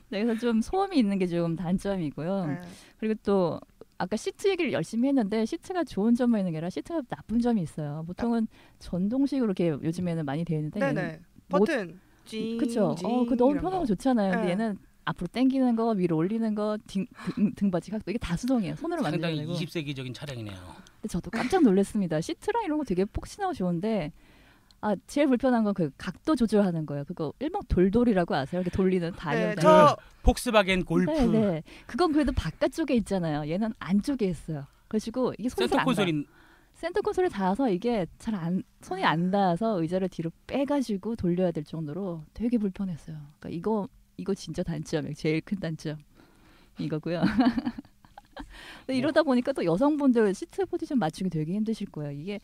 네, 그래서 좀 소음이 있는 게 좀 단점이고요. 그리고 또 아까 시트 얘기를 열심히 했는데 시트가 좋은 점만 있는 게 아니라 시트가 나쁜 점이 있어요. 보통은 전동식으로 이렇게 요즘에는 많이 되어 있는데
네네. 버튼.
그렇죠. 그 너무 편하고 좋잖아요. 근데 얘는 앞으로 당기는 거, 위로 올리는 거, 등받이 각도 이게 다 수동이에요. 손으로 만들어야
상당히
되고.
20세기적인 차량이네요.
근데 저도 깜짝 놀랐습니다. 시트랑 이런 거 되게 폭신하고 좋은데 제일 불편한 건 그 각도 조절하는 거예요. 그거 일명 돌돌이라고 아세요? 이렇게 돌리는 다이얼.
폭스바겐 골프.
네. 그건 그래도 바깥쪽에 있잖아요. 얘는 안쪽에 있어요. 그래가지고 이게
센터 콘솔이
센터 콘솔에 닿아서 이게 손이 안 닿아서 의자를 뒤로 빼가지고 돌려야 될 정도로 되게 불편했어요. 그러니까 이거 진짜 단점이에요. 제일 큰 단점 이거고요. 근데 이러다 보니까 또 여성분들 시트 포지션 맞추기 되게 힘드실 거예요. 이게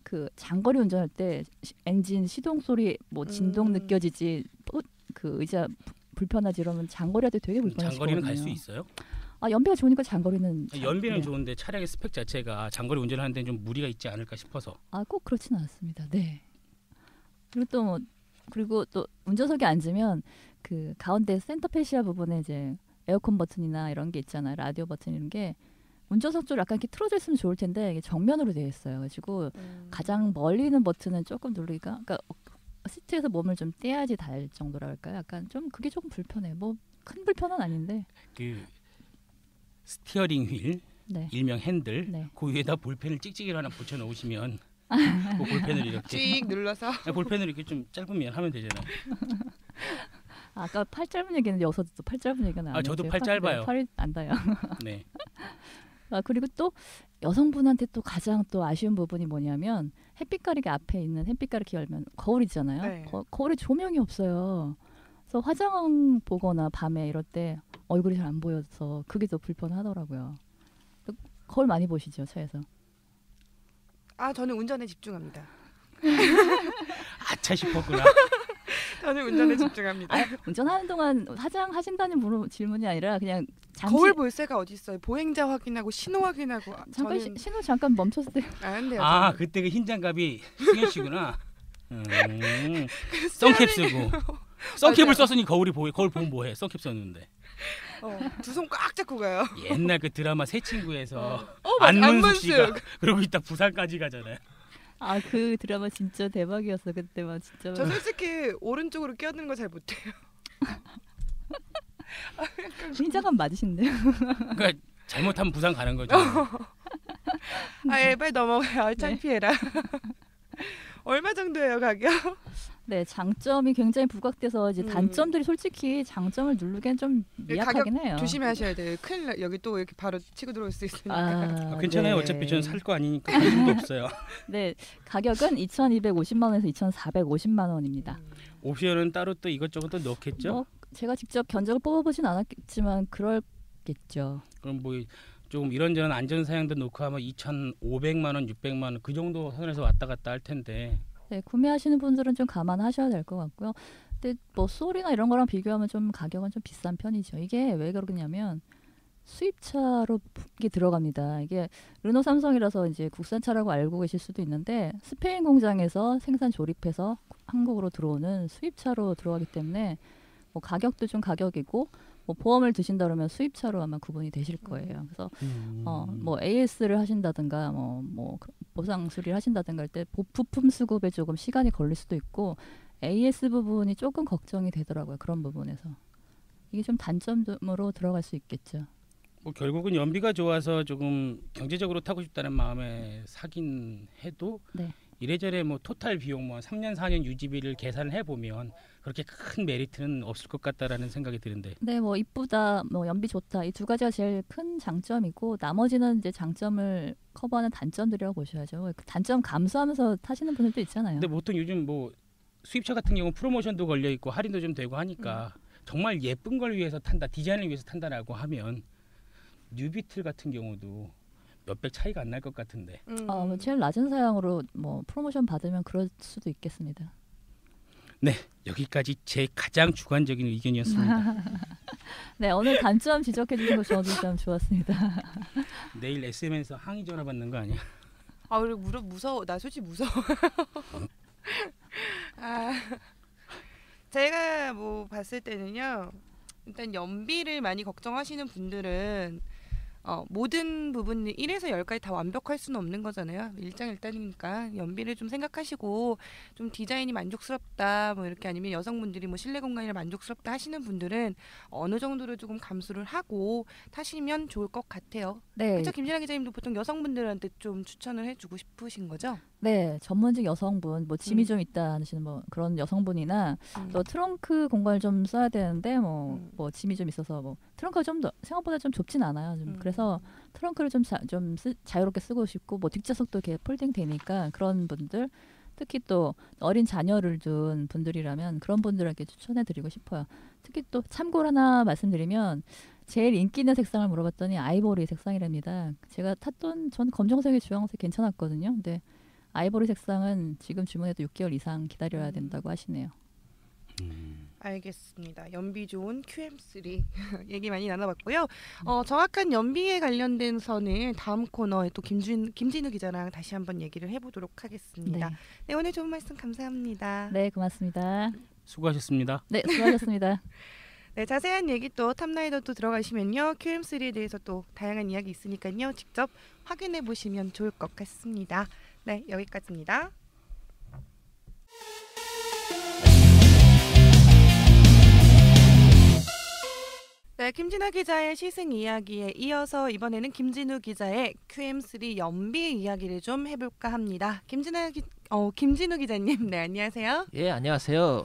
그 장거리 운전할 때 엔진 시동 소리 뭐 진동 느껴지지 그 의자 불편하지 이러면 장거리 할 때 되게 불편하시거든요.
장거리는 갈 수 있어요?
연비가 좋으니까 장거리는
연비는 좋은데 차량의 스펙 자체가 장거리 운전을 하는데 좀 무리가 있지 않을까 싶어서.
꼭 그렇지는 않습니다. 네. 그리고 또 운전석에 앉으면 그 가운데 센터 페시아 부분에 이제 에어컨 버튼이나 이런 게 있잖아요. 라디오 버튼 이런 게 운전석 쪽 약간 이렇게 틀어져 있으면 좋을 텐데 이게 정면으로 되어 있어요. 그래가지고 가장 멀리 있는 버튼은 조금 누르기가, 그러니까 시트에서 몸을 좀 떼야지 닿을 정도라 할까요? 약간 좀 그게 조금 불편해. 뭐 큰 불편은 아닌데.
그 스티어링 휠,
네.
일명 핸들,
네.
그 위에다 볼펜을 찍찍이로 하나 붙여 놓으시면 그 볼펜을 이렇게
찍 눌러서
볼펜을 이렇게 좀 짧으면 하면 되잖아요.
아까 팔 짧은 얘기는 여기서도 또 팔 짧은 얘기가 나와요.
저도 팔 짧아요.
팔이 안 닿아요.
네.
그리고 또 여성분한테 또 가장 또 아쉬운 부분이 뭐냐면 햇빛 가리개 앞에 있는 햇빛 가리개 열면 거울이잖아요.
네.
거울에 조명이 없어요. 그래서 화장 보거나 밤에 이럴 때 얼굴이 잘 안 보여서 그게 더 불편하더라고요. 거울 많이 보시죠, 차에서?
저는 운전에 집중합니다.
아차 싶었구나.
저는 운전에 집중합니다.
운전하는 동안 화장하신다는 질문이 아니라 그냥 잠시
거울 볼 새가 어디 있어요? 보행자 확인하고 신호 확인하고.
잠깐
저는
신호 잠깐 멈췄을 때
안 돼요.
아
저는.
그때 그 흰 장갑이 승현 씨구나. 선캡 쓰고 선캡을
맞아요.
썼으니 거울 보면 뭐해? 선캡 썼는데.
두 손 꽉 잡고 가요.
옛날 그 드라마 새 친구에서
맞아.
안문숙 씨가 그러고 있다 부산까지 가잖아요.
그 드라마 진짜 대박이었어 그때만 진짜.
저 솔직히 오른쪽으로 끼어드는 거 잘 못해요.
흰자감 맞으신데요?
그러니까 잘못하면 부산 가는 거죠.
빨리 넘어가요. 창피해라. 얼마 정도예요 가격?
네, 장점이 굉장히 부각돼서 이제
음.
단점들이 솔직히 장점을 누르기엔 좀 미약하긴 해요.
조심하셔야 돼요. 큰일 나. 여기 또 이렇게 바로 치고 들어올 수 있으니까.
괜찮아요.
네.
어차피 저는 살 거 아니니까 관심도 없어요.
네, 가격은 2,250만 원에서 2,450만 원입니다.
옵션은 따로 또 이것저것 또 넣겠죠?
뭐 제가 직접 견적을 뽑아보진 않았겠지만 그럴겠죠.
그럼 뭐 조금 이런저런 안전 사양도 놓고 하면 2,500만 원, 600만 원 그 정도 선에서 왔다 갔다 할 텐데.
네, 구매하시는 분들은 좀 감안하셔야 될 것 같고요. 근데 뭐 소리나 이런 거랑 비교하면 좀 가격은 좀 비싼 편이죠. 이게 왜 그러냐면 수입차로 이게 들어갑니다. 이게 르노 삼성이라서 이제 국산차라고 알고 계실 수도 있는데 스페인 공장에서 생산 조립해서 한국으로 들어오는 수입차로 들어가기 때문에 뭐 가격도 좀 가격이고 뭐 보험을 드신다 그러면 수입차로 아마 구분이 되실 거예요. 그래서 뭐 AS를 하신다든가 뭐 보상 수리를 하신다든가 할 때 부품 수급에 조금 시간이 걸릴 수도 있고 AS 부분이 조금 걱정이 되더라고요. 그런 부분에서 이게 좀 단점으로 들어갈 수 있겠죠.
뭐 결국은 연비가 좋아서 조금 경제적으로 타고 싶다는 마음에 사긴 해도
네.
이래저래 뭐 토탈 비용 뭐 3년 4년 유지비를 계산을 해보면 그렇게 큰 메리트는 없을 것 같다라는 생각이 드는데.
네, 뭐 이쁘다, 뭐 연비 좋다 이 두 가지가 제일 큰 장점이고 나머지는 이제 장점을 커버하는 단점들이라고 보셔야죠. 그 단점 감수하면서 타시는 분들도 있잖아요.
근데 보통 요즘 뭐 수입차 같은 경우 프로모션도 걸려 있고 할인도 좀 되고 하니까 정말 예쁜 걸 위해서 탄다, 디자인을 위해서 탄다라고 하면 뉴비틀 같은 경우도 몇백 차이가 안 날 것 같은데.
뭐 제일 낮은 사양으로 뭐 프로모션 받으면 그럴 수도 있겠습니다.
네, 여기까지 제 가장 주관적인 의견이었습니다.
네, 오늘 단점 지적해 주신 거 저도 참 좋았습니다.
내일 SM에서 항의 전화 받는 거 아니야?
그리고 무서워. 나 솔직히 무서워. 제가 뭐 봤을 때는요. 일단 연비를 많이 걱정하시는 분들은 모든 부분 1에서 10까지 다 완벽할 수는 없는 거잖아요. 일장일단이니까 연비를 좀 생각하시고 좀 디자인이 만족스럽다 뭐 이렇게 아니면 여성분들이 뭐 실내 공간이 만족스럽다 하시는 분들은 어느 정도로 조금 감수를 하고 타시면 좋을 것 같아요.
네,
그렇죠. 김진아 기자님도 보통 여성분들한테 좀 추천을 해주고 싶으신 거죠?
네, 전문직 여성분, 뭐 짐이 좀 있다 하시는 뭐 그런 여성분이나 또 트렁크 공간을 좀 써야 되는데 뭐 짐이 좀 있어서 뭐 트렁크가 좀 더 생각보다 좀 좁진 않아요. 그래서 트렁크를 좀 자유롭게 쓰고 싶고 뭐 뒷좌석도 이렇게 폴딩 되니까 그런 분들 특히 또 어린 자녀를 둔 분들이라면 그런 분들에게 추천해드리고 싶어요. 특히 또 참고로 하나 말씀드리면 제일 인기 있는 색상을 물어봤더니 아이보리 색상이랍니다. 제가 탔던 전 검정색에 주황색 괜찮았거든요. 근데 아이보리 색상은 지금 주문해도 6개월 이상 기다려야 된다고 하시네요.
알겠습니다. 연비 좋은 QM3 얘기 많이 나눠봤고요. 정확한 연비에 관련된서는 다음 코너에 또 김진우 기자랑 다시 한번 얘기를 해보도록 하겠습니다.
네,
네, 오늘 좋은 말씀 감사합니다.
네 고맙습니다.
수고하셨습니다.
네, 수고하셨습니다.
네, 자세한 얘기 또 탑라이더 또 들어가시면요. QM3에 대해서 또 다양한 이야기 있으니까요. 직접 확인해 보시면 좋을 것 같습니다. 네, 여기까지입니다. 네, 김진아 기자의 시승 이야기에 이어서 이번에는 김진우 기자의 QM3 연비 이야기를 좀 해볼까 합니다. 김진우 기자님, 네, 안녕하세요.
예, 안녕하세요.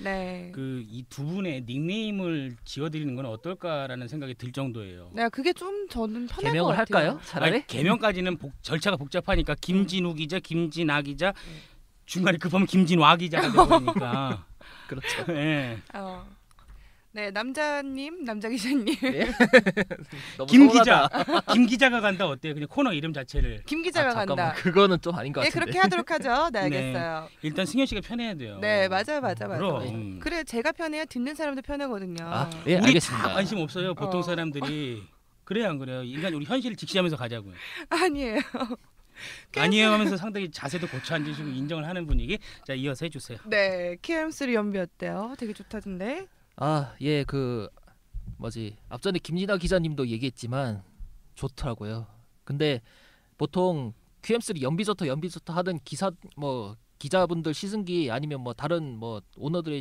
네.
그 이 두 분의 닉네임을 지어드리는 건 어떨까라는 생각이 들 정도예요.
네, 그게 좀 저는 편할 것
개명을
같아요.
할까요? 차라리?
아니, 개명까지는 절차가 복잡하니까 김진우 기자, 김진아 기자, 중간에 급하면 김진화 기자가 되버리니까.
그렇죠.
네.
네, 남자 기자님.
예? 너무
김
서운하다.
기자, 김 기자가 간다 어때요? 그냥 코너 이름 자체를
김 기자가
잠깐만.
간다.
그거는 좀 아닌 것
네,
같은데.
그렇게 하도록 하죠. 네,
네.
알겠어요.
일단 승현 씨가 편해야 돼요.
네, 맞아요.
그럼.
그래, 제가 편해야 듣는 사람도 편하거든요.
아, 예,
우리
알겠습니다.
다 관심 없어요. 보통
어.
사람들이. 그래요, 안 그래요? 인간 우리 현실을 직시하면서 가자고요.
아니에요.
아니에요 하면서 상당히 자세도 고쳐 앉으시고 인정을 하는 분위기. 자, 이어서 해주세요.
네, KM3 연비 어때요? 되게 좋다던데.
아, 예, 그 뭐지? 앞전에 김진아 기자님도 얘기했지만 좋더라고요. 근데 보통 QM3 연비 좋다 하던 기사 뭐 기자분들 시승기 아니면 뭐 다른 뭐 오너들의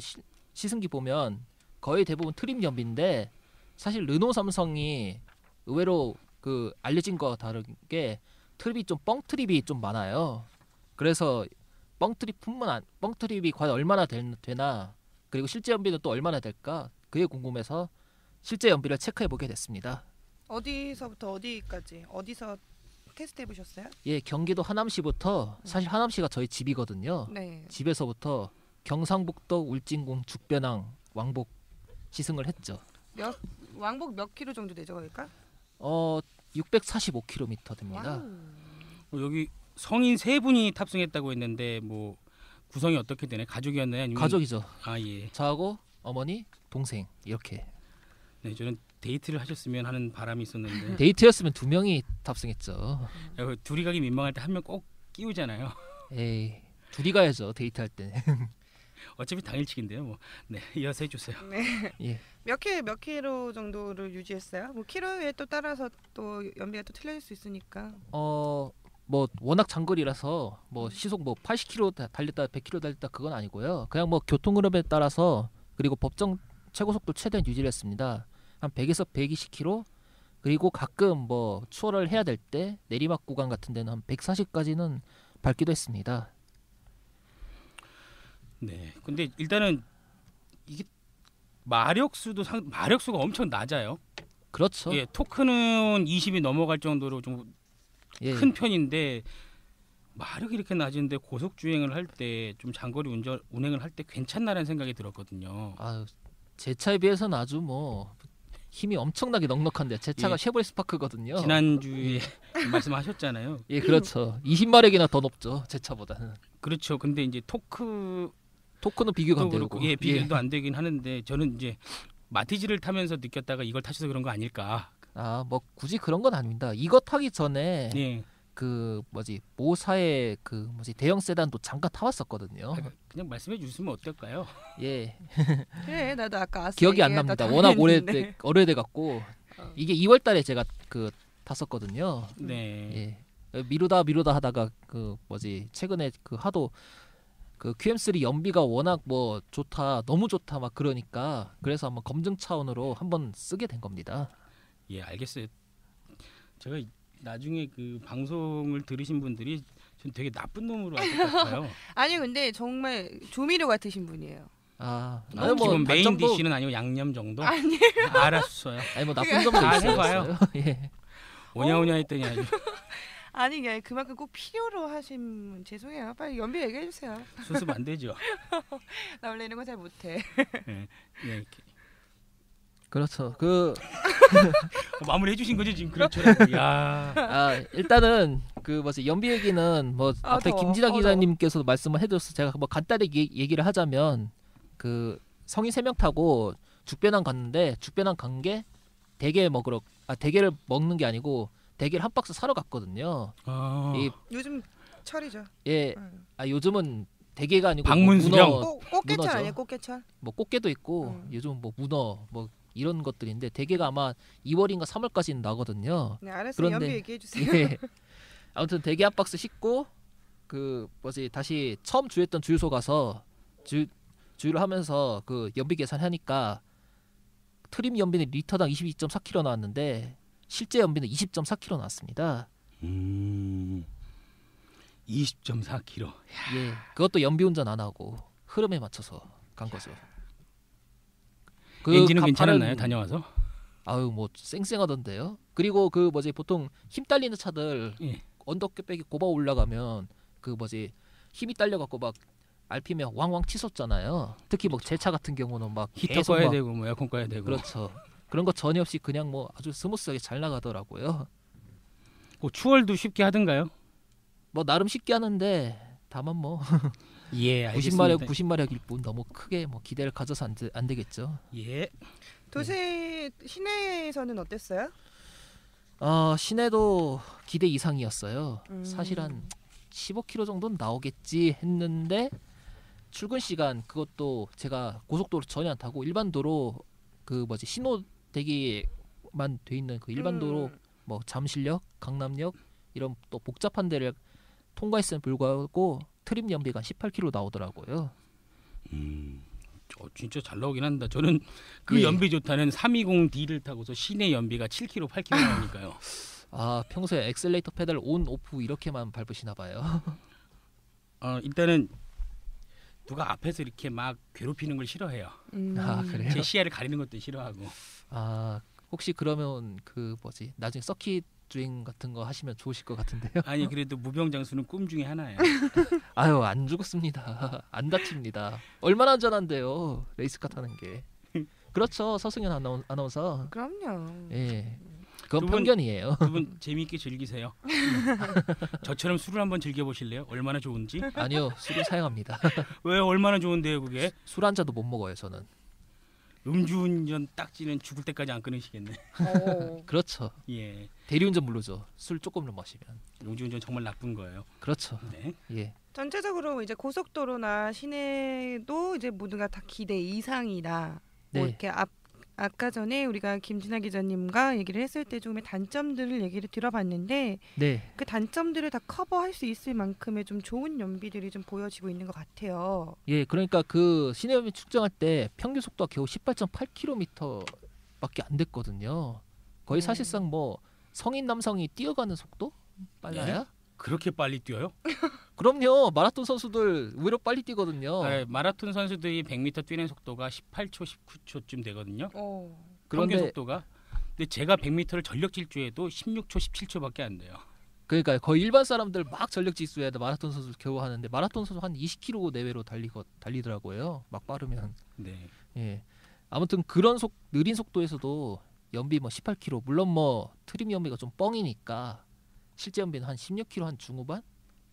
시승기 보면 거의 대부분 트림 연비인데 사실 르노 삼성이 의외로 그 알려진 거와 다르게 트립이 좀 뻥트립이 좀 많아요. 그래서 뻥트립이 과연 얼마나 되나 그리고 실제 연비는 또 얼마나 될까 그게 궁금해서 실제 연비를 체크해 보게 됐습니다.
어디서부터 어디까지? 어디서 테스트 해보셨어요?
예, 경기도 하남시부터 사실 하남시가 저희 집이거든요.
네.
집에서부터 경상북도 울진군 죽변항 왕복 시승을 했죠.
왕복 몇 킬로 정도 되죠, 그러니까?
645km 됩니다.
여기 성인 세 분이 탑승했다고 했는데 뭐 구성이 어떻게 되나요? 가족이었나요? 아니면
가족이죠.
아 예.
저하고 어머니, 동생 이렇게.
네, 저는 데이트를 하셨으면 하는 바람이 있었는데
데이트였으면 두 명이 탑승했죠.
둘이 가기 민망할 때 한 명 꼭 끼우잖아요.
에이, 둘이 가야죠 데이트할 때.
어차피 당일치기인데요. 뭐. 네, 이어서 해주세요.
네.
예.
몇 킬로 정도를 유지했어요? 뭐 킬로에 또 따라서 또 연비가 또 틀릴 수 있으니까.
뭐 워낙 장거리라서 뭐 시속 뭐 80km 달렸다 100km 달렸다 그건 아니고요. 그냥 뭐 교통 흐름에 따라서 그리고 법정 최고 속도 최대한 유지를 했습니다. 한 100에서 120km 그리고 가끔 뭐 추월을 해야 될 때 내리막 구간 같은 데는 한 140까지는 밟기도 했습니다.
네. 근데 일단은 이게 마력수가 엄청 낮아요.
그렇죠.
예, 토크는 20이 넘어갈 정도로 좀
예.
큰 편인데 마력이 이렇게 낮은데 고속 주행을 할 때 좀 장거리 운행을 할 때 괜찮나라는 생각이 들었거든요.
아, 제 차에 비해서는 아주 뭐 힘이 엄청나게 넉넉한데 제 차가
예.
쉐보레 스파크거든요.
지난주에 말씀하셨잖아요.
예, 그렇죠. 20마력이나 더 높죠. 제 차보다는.
그렇죠. 근데 이제 토크도
토크는 비교가 안
그렇고
되고.
예, 비교도 안 되긴 하는데 저는 이제 마티즈를 타면서 느꼈다가 이걸 타셔서 그런 거 아닐까.
아, 뭐 굳이 그런 건 아닙니다. 이거 타기 전에
예.
그 뭐지 모사의 그 뭐지 대형 세단도 잠깐 타봤었거든요.
그냥 말씀해 주시면 어떨까요?
예,
그래, 나도 아까
기억이 안 납니다. 워낙 오래돼 갖고
어.
이게 2월달에 제가 그 탔었거든요.
네.
예, 미루다 하다가 그 뭐지 최근에 그 하도 그 QM3 연비가 워낙 뭐 좋다, 너무 좋다 막 그러니까 그래서 한번 검증 차원으로 한번 쓰게 된 겁니다.
예, 알겠어요. 제가 나중에 그 방송을 들으신 분들이 전 되게 나쁜 놈으로 알 것 같아요.
아니 근데 정말 조미료 같으신 분이에요.
아,
지금
뭐
메인
단점도-
디쉬는 아니고 양념 정도?
아니.
알았어요.
아니 뭐 나쁜 점도
다
있어요.
해봐요.
예.
오냐오냐 했더니 아주
아니 그냥 그만큼 꼭 필요로 하시면 죄송해요. 빨리 연비 얘기해 주세요.
수습 안 되죠.
나 원래 이런 거 잘 못해.
예, 예, 이렇게.
그렇죠. 그
마무리 해주신 거죠 지금 그렇죠. 야,
일단은 그 뭐지 연비 얘기는 뭐
아,
앞에
더워.
김진아
더워.
기자님께서 말씀을 해줘서 제가 뭐 간단히 얘기를 하자면 그 성인 3명 타고 죽변항 갔는데 죽변항 간 게 대게 먹으러 대게를 먹는 게 아니고 대게를 한 박스 사러 갔거든요.
아,
이
요즘 철이죠.
예,
응.
요즘은 대게가 아니고
방문수령.
뭐, 문어,
꽃게철
문어죠.
아니에요? 꽃게철?
뭐 꽃게도 있고 요즘 뭐 문어 뭐 이런 것들인데 대게가 아마 2월인가 3월까지는 나거든요.
네, 알았어요.
그런데-
연비 얘기해 주세요.
예. 아무튼 대게 한 박스 싣고 그 뭐지 다시 처음 주유했던 주유소 가서 주유를 하면서 그 연비 계산하니까 트림 연비는 리터당 22.4km 나왔는데 실제 연비는 20.4km 나왔습니다.
20.4km.
예, 그것도 연비 운전 안 하고 흐름에 맞춰서. 간 거죠.
엔진은
가파른-
괜찮았나요? 다녀와서?
아유 뭐 쌩쌩하던데요. 그리고 그 뭐지 보통 힘 딸리는 차들
예.
언덕배기 꼽아 올라가면 그 뭐지 힘이 딸려갖고 막 RPM이 왕왕 치솟잖아요. 특히 뭐 제 차 같은 경우는 막
히터
계속
꺼야
막
되고 뭐 에어컨 꺼야 되고.
그렇죠. 그런 거 전혀 없이 그냥 뭐 아주 스무스하게 잘 나가더라고요.
뭐 추월도 쉽게 하던가요?
뭐 나름 쉽게 하는데 다만 뭐
예,
90마력
알겠습니다.
90마력일 뿐 너무 크게 뭐 기대를 가져서 안 되겠죠.
예.
도시 시내에서는 어땠어요?
시내도 기대 이상이었어요.
음.
사실 한 15km 정도는 나오겠지 했는데 출근 시간 그것도 제가 고속도로 전혀 안 타고 일반 도로 그 뭐지 신호 대기만 돼 있는 그 일반 도로 뭐 잠실역, 강남역 이런 또 복잡한 데를 통과했음에 불구하고 트림 연비가 18km 나오더라고요.
진짜 잘 나오긴 한다. 저는 그
예.
연비 좋다는 320D를 타고서 시내 연비가 7km, 8km 나오니까요.
평소에 엑셀레이터 페달 온 오프 이렇게만 밟으시나 봐요.
일단은 누가 앞에서 이렇게 막 괴롭히는 걸 싫어해요.
그래요?
제 시야를 가리는 것도 싫어하고.
혹시 그러면 그 뭐지 나중에 서킷 주행 같은 거 하시면 좋으실 것 같은데요.
아니 그래도 무병장수는 꿈 중에 하나예요.
아유 안 죽었습니다. 안 다칩니다. 얼마나 안전한데요. 레이스카 타는 게. 그렇죠 서승현 아나운서.
그럼요.
예. 그건
두 분-
편견이에요.
두 분 재미있게 즐기세요. 저처럼 술을 한번 즐겨보실래요? 얼마나 좋은지?
아니요 술을 사용합니다.
왜 얼마나 좋은데요 그게?
술 한 잔도 못 먹어요 저는.
음주운전 딱지는 죽을 때까지 안 끊으시겠네.
그렇죠.
예,
대리운전 물르죠. 술 조금만 마시면.
음주운전 정말 나쁜 거예요.
그렇죠.
네.
예.
전체적으로 이제 고속도로나 시내도 이제 모두가 다 기대 이상이다.
네.
뭐 이렇게 아까 전에 우리가 김진아 기자님과 얘기를 했을 때 조금의 단점들을 얘기를 들어봤는데
네.
그 단점들을 다 커버할 수 있을 만큼의 좀 좋은 연비들이 좀 보여지고 있는 것 같아요.
예. 그러니까 그 시내연비 측정할 때 평균 속도가 겨우 18.8km밖에 안 됐거든요. 거의 사실상 뭐 성인 남성이 뛰어가는 속도 빨라야?
그렇게 빨리 뛰어요?
그럼요. 마라톤 선수들 의외로 빨리 뛰거든요.
마라톤 선수들이 100m 뛰는 속도가 18초, 19초쯤 되거든요. 평균
그런데
속도가. 근데 제가 100m를 전력 질주해도 16초, 17초밖에 안 돼요.
그러니까 거의 일반 사람들 막 전력 지수해야 마라톤 선수 겨우 하는데 마라톤 선수 한 20km 내외로 달리더라고요. 막 빠르면.
네.
예. 아무튼 그런 느린 속도에서도 연비 뭐 18km 물론 뭐 트림 연비가 좀 뻥이니까 실제 연비는 한 16km 한 중후반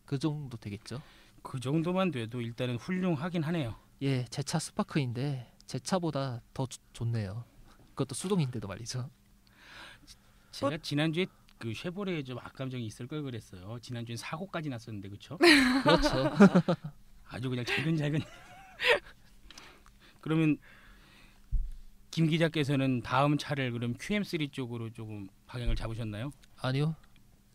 그 정도 되겠죠.
그 정도만 돼도 일단은 훌륭하긴 하네요.
예, 제 차 스파크인데 제 차보다 더 좋네요. 그것도 수동인데도 말이죠.
제가 지난주에 그 쉐보레에 좀 악감정이 있을 걸 그랬어요. 지난주엔 사고까지 났었는데 그렇죠?
그렇죠.
아주 그냥 잘근잘근. 그러면 김 기자께서는 다음 차를 그럼 QM3 쪽으로 조금 방향을 잡으셨나요?
아니요.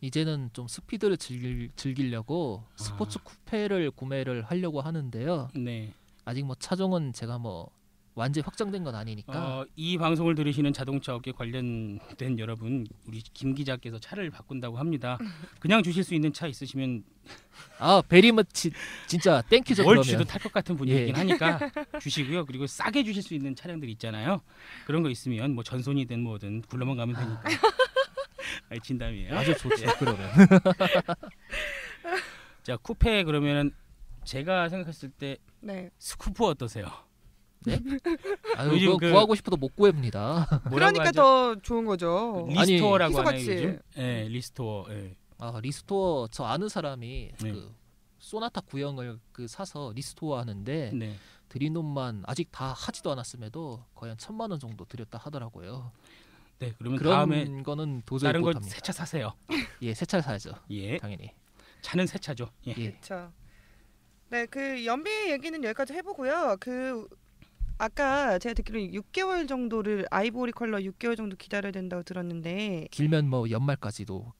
이제는 좀 스피드를 즐기려고 스포츠 쿠페를 구매를 하려고 하는데요.
네.
아직 뭐 차종은 제가 뭐 완전히 확정된 건 아니니까.
이 방송을 들으시는 자동차 업계 관련된 여러분, 우리 김 기자께서 차를 바꾼다고 합니다. 그냥 주실 수 있는 차 있으시면
베리머치 진짜 땡큐죠.
뭘
그러면.
주도 탈 것 같은 분위기긴
예.
하니까 주시고요. 그리고 싸게 주실 수 있는 차량들 있잖아요. 그런 거 있으면 뭐 전손이든 뭐든 불러만 가면 되니까. 진담이에요.
아주 좋죠. 그러면.
자, 쿠페 그러면은 제가 생각했을 때
네.
스쿠프 어떠세요?
아유,
요즘
그거 구하고 싶어도 못 구합니다.
뭐라고
그러니까
하죠?
더 좋은 거죠.
리스토어라고 하나요
희소같이.
요즘? 네, 리스토어. 예.
리스토어 저 아는 사람이
네.
그 소나타 구형을 사서 리스토어 하는데
네.
드린 돈만 아직 다 하지도 않았음에도 거의 한 1,000만 원 정도 들였다 하더라고요.
네, 그러면
그런
다음에
거는 도저히
다른 거
못합니다.
새 차 사세요.
예, 새 차를 사야죠.
예.
당연히.
차는 새 차죠. 예.
예.
그렇죠. 네, 그 연비 얘기는 여기까지 해보고요. 그 아까 제가 듣기로는 6개월 정도를 아이보리 컬러 6개월 정도 기다려야 된다고 들었는데
길면 뭐 연말까지도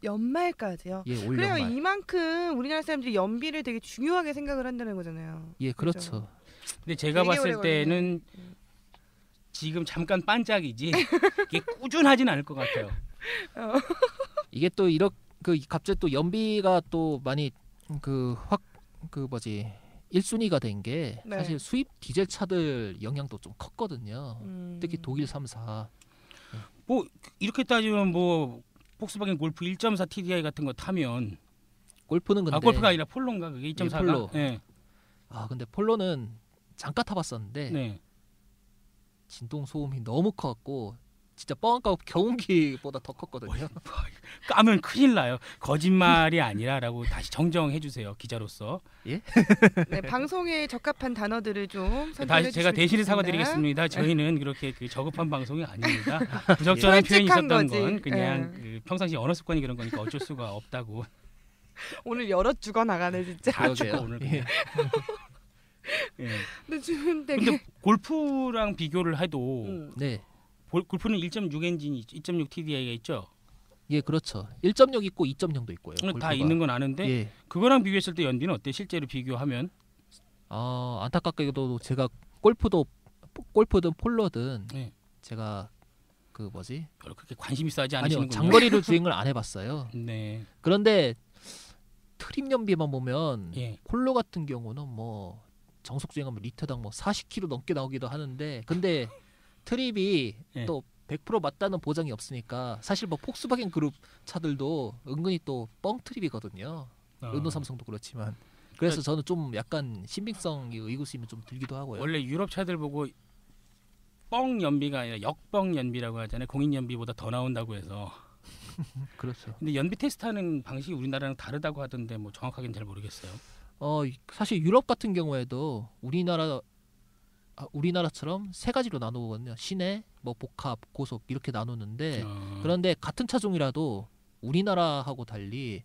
연말까지요.
예, 올
그래요.
연말.
이만큼 우리나라 사람들이 연비를 되게 중요하게 생각을 한다는 거잖아요.
예, 그렇죠.
근데 제가
되게 오래
봤을 때는
걸리네.
지금 잠깐 반짝이지 이게 꾸준하진 않을 것 같아요.
이게 또 이렇게 갑자기 또 연비가 또 많이 1순위가 된 게
네.
사실 수입 디젤 차들 영향도 좀 컸거든요. 특히 독일 3사.
뭐 이렇게 따지면 뭐 폭스바겐 골프 1.4 TDI 같은 거 타면
골프는 근데
골프가 아니라 폴로인가 그게 2.4가?
폴로.
네.
근데 폴로는 잠깐 타봤었는데
네.
진동 소음이 너무 커갖고 진짜 뻥 까고 경운기보다 더 컸거든요.
까면 큰일 나요. 거짓말이 아니라라고 다시 정정해 주세요. 기자로서.
네, 방송에 적합한 단어들을 좀 선택해
다시 제가
주시면
대신에
좋겠습니다.
사과드리겠습니다. 저희는 그렇게 그 저급한 방송이 아닙니다. 부적절한 표현이
솔직한
있었던
거지.
건 그냥 그 평상시 언어 습관이 그런 거니까 어쩔 수가 없다고.
오늘 여러 죽어 나가네 진짜.
다
그러게요.
죽고 오늘.
예.
예.
근데 지금 되게
근데 골프랑 비교를 해도
네.
골프는 1.6 엔진이 2.6 TDI가 있죠.
예, 그렇죠. 1.6 있고 2.0도 있고요.
다
골프가.
있는 건 아는데
예.
그거랑 비교했을 때 연비는 어때? 실제로 비교하면
안타깝게도 제가 골프든 폴로든
네.
제가 그 뭐지?
별로 그렇게 관심 있어 하지
아니요,
않으시는군요.
장거리를 주행을 안 해봤어요.
네.
그런데 트림 연비만 보면
예.
폴로 같은 경우는 뭐 정속 주행하면 리터당 뭐 40km 넘게 나오기도 하는데, 근데 트립이
예.
또 100% 맞다는 보장이 없으니까 사실 뭐 폭스바겐 그룹 차들도 은근히 또 뻥 트립이거든요. 르노 삼성도 그렇지만. 그래서 저는 좀 약간 신빙성이 의구심이 좀 들기도 하고요.
원래 유럽 차들 보고 뻥 연비가 아니라 역뻥 연비라고 하잖아요. 공인 연비보다 더 나온다고 해서.
그렇죠.
근데 연비 테스트하는 방식이 우리나라랑 다르다고 하던데 뭐 정확하게는 잘 모르겠어요.
사실 유럽 같은 경우에도 우리나라처럼 세 가지로 나누거든요. 시내, 뭐 복합, 고속 이렇게 나누는데 그런데 같은 차종이라도 우리나라하고 달리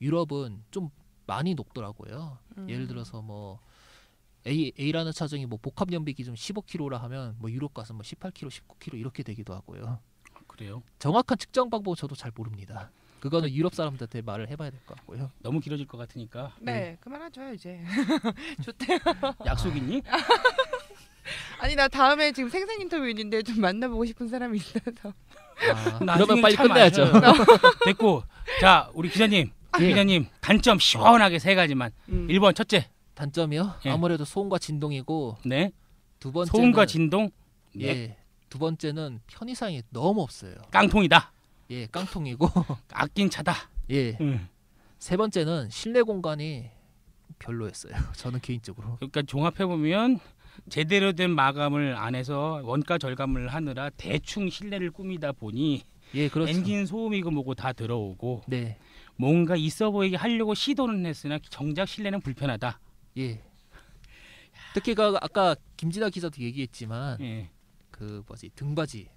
유럽은 좀 많이 높더라고요. 예를 들어서 뭐 A라는 차종이 뭐 복합 연비 기준 15km라 하면 뭐 유럽 가서 뭐 18km, 19km 이렇게 되기도 하고요.
그래요?
정확한 측정 방법 저도 잘 모릅니다. 그거는 유럽 사람들한테 말을 해봐야 될 것 같고요.
너무 길어질 것 같으니까.
네, 그만하죠 이제. 좋대요.
약속 있니?
아니 나 다음에 지금 생생 인터뷰 있는데 좀 만나보고 싶은 사람이 있어서.
그러면 빨리
차
끝내야죠.
마셔요. 됐고, 자 우리 기자님, 기자님 단점 시원하게 세 가지만. 1번 첫째.
단점이요?
예.
아무래도 소음과 진동이고
네.
두 번째는
소음과 진동. 네.
예. 두 번째는 편의상이 너무 없어요.
깡통이다.
예, 깡통이고
아낀 차다.
예.
응.
세 번째는 실내 공간이 별로였어요. 저는 개인적으로.
그러니까 종합해 보면 제대로 된 마감을 안 해서 원가 절감을 하느라 대충 실내를 꾸미다 보니
예, 그렇죠.
엔진 소음이고 뭐고 다 들어오고
네.
뭔가 있어 보이게 하려고 시도는 했으나 정작 실내는 불편하다.
예. 특히 아까 김진아 기자도 얘기했지만
예.
그 뭐지 등받이.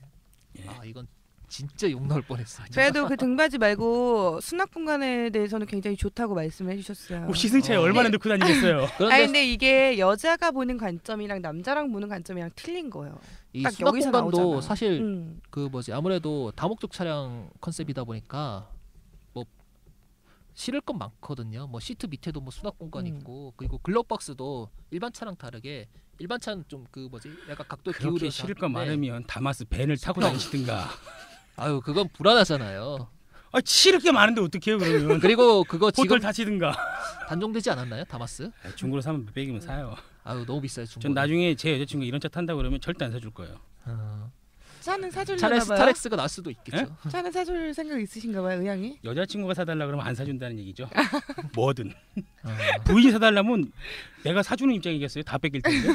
예.
이건 진짜 욕 나올 뻔했어요.
그래도 그 등받이 말고 수납 공간에 대해서는 굉장히 좋다고 말씀해 주셨어요.
뭐 시승차에 얼마나 넣고 다니겠어요.
그런데
근데 이게 여자가 보는 관점이랑 남자랑 보는 관점이랑 틀린 거예요.
이
딱
수납
여기서
공간도
나오잖아.
사실 그 뭐지 아무래도 다목적 차량 컨셉이다 보니까 뭐 실을 건 많거든요. 뭐 시트 밑에도 뭐 수납 공간 있고 그리고 글러박스도 일반 차랑 다르게 일반 차는 좀 그 뭐지 약간 각도
그렇게
기울여서
실을 거
하는데
많으면 다마스 벤을 타고 다니시든가.
아유 그건 불안하잖아요.
실을 게 많은데 어떡해요 그러면.
그리고 그거 지금
호텔 타시든가.
단종되지 않았나요 다마스?
중고로 사면 몇백이면 사요.
아유 너무 비싸요 중고.
전 나중에 제 여자친구 이런 차 탄다고 그러면 절대 안 사줄 거예요.
차는 사주려나
차라리
봐요.
스타렉스가 날 수도 있겠죠.
차는 사줄 생각 있으신가 봐요, 의향이.
여자친구가 사달라 그러면 안 사준다는 얘기죠. 뭐든. 부인이 사달라면 내가 사주는 입장이겠어요. 다 뺏길 텐데.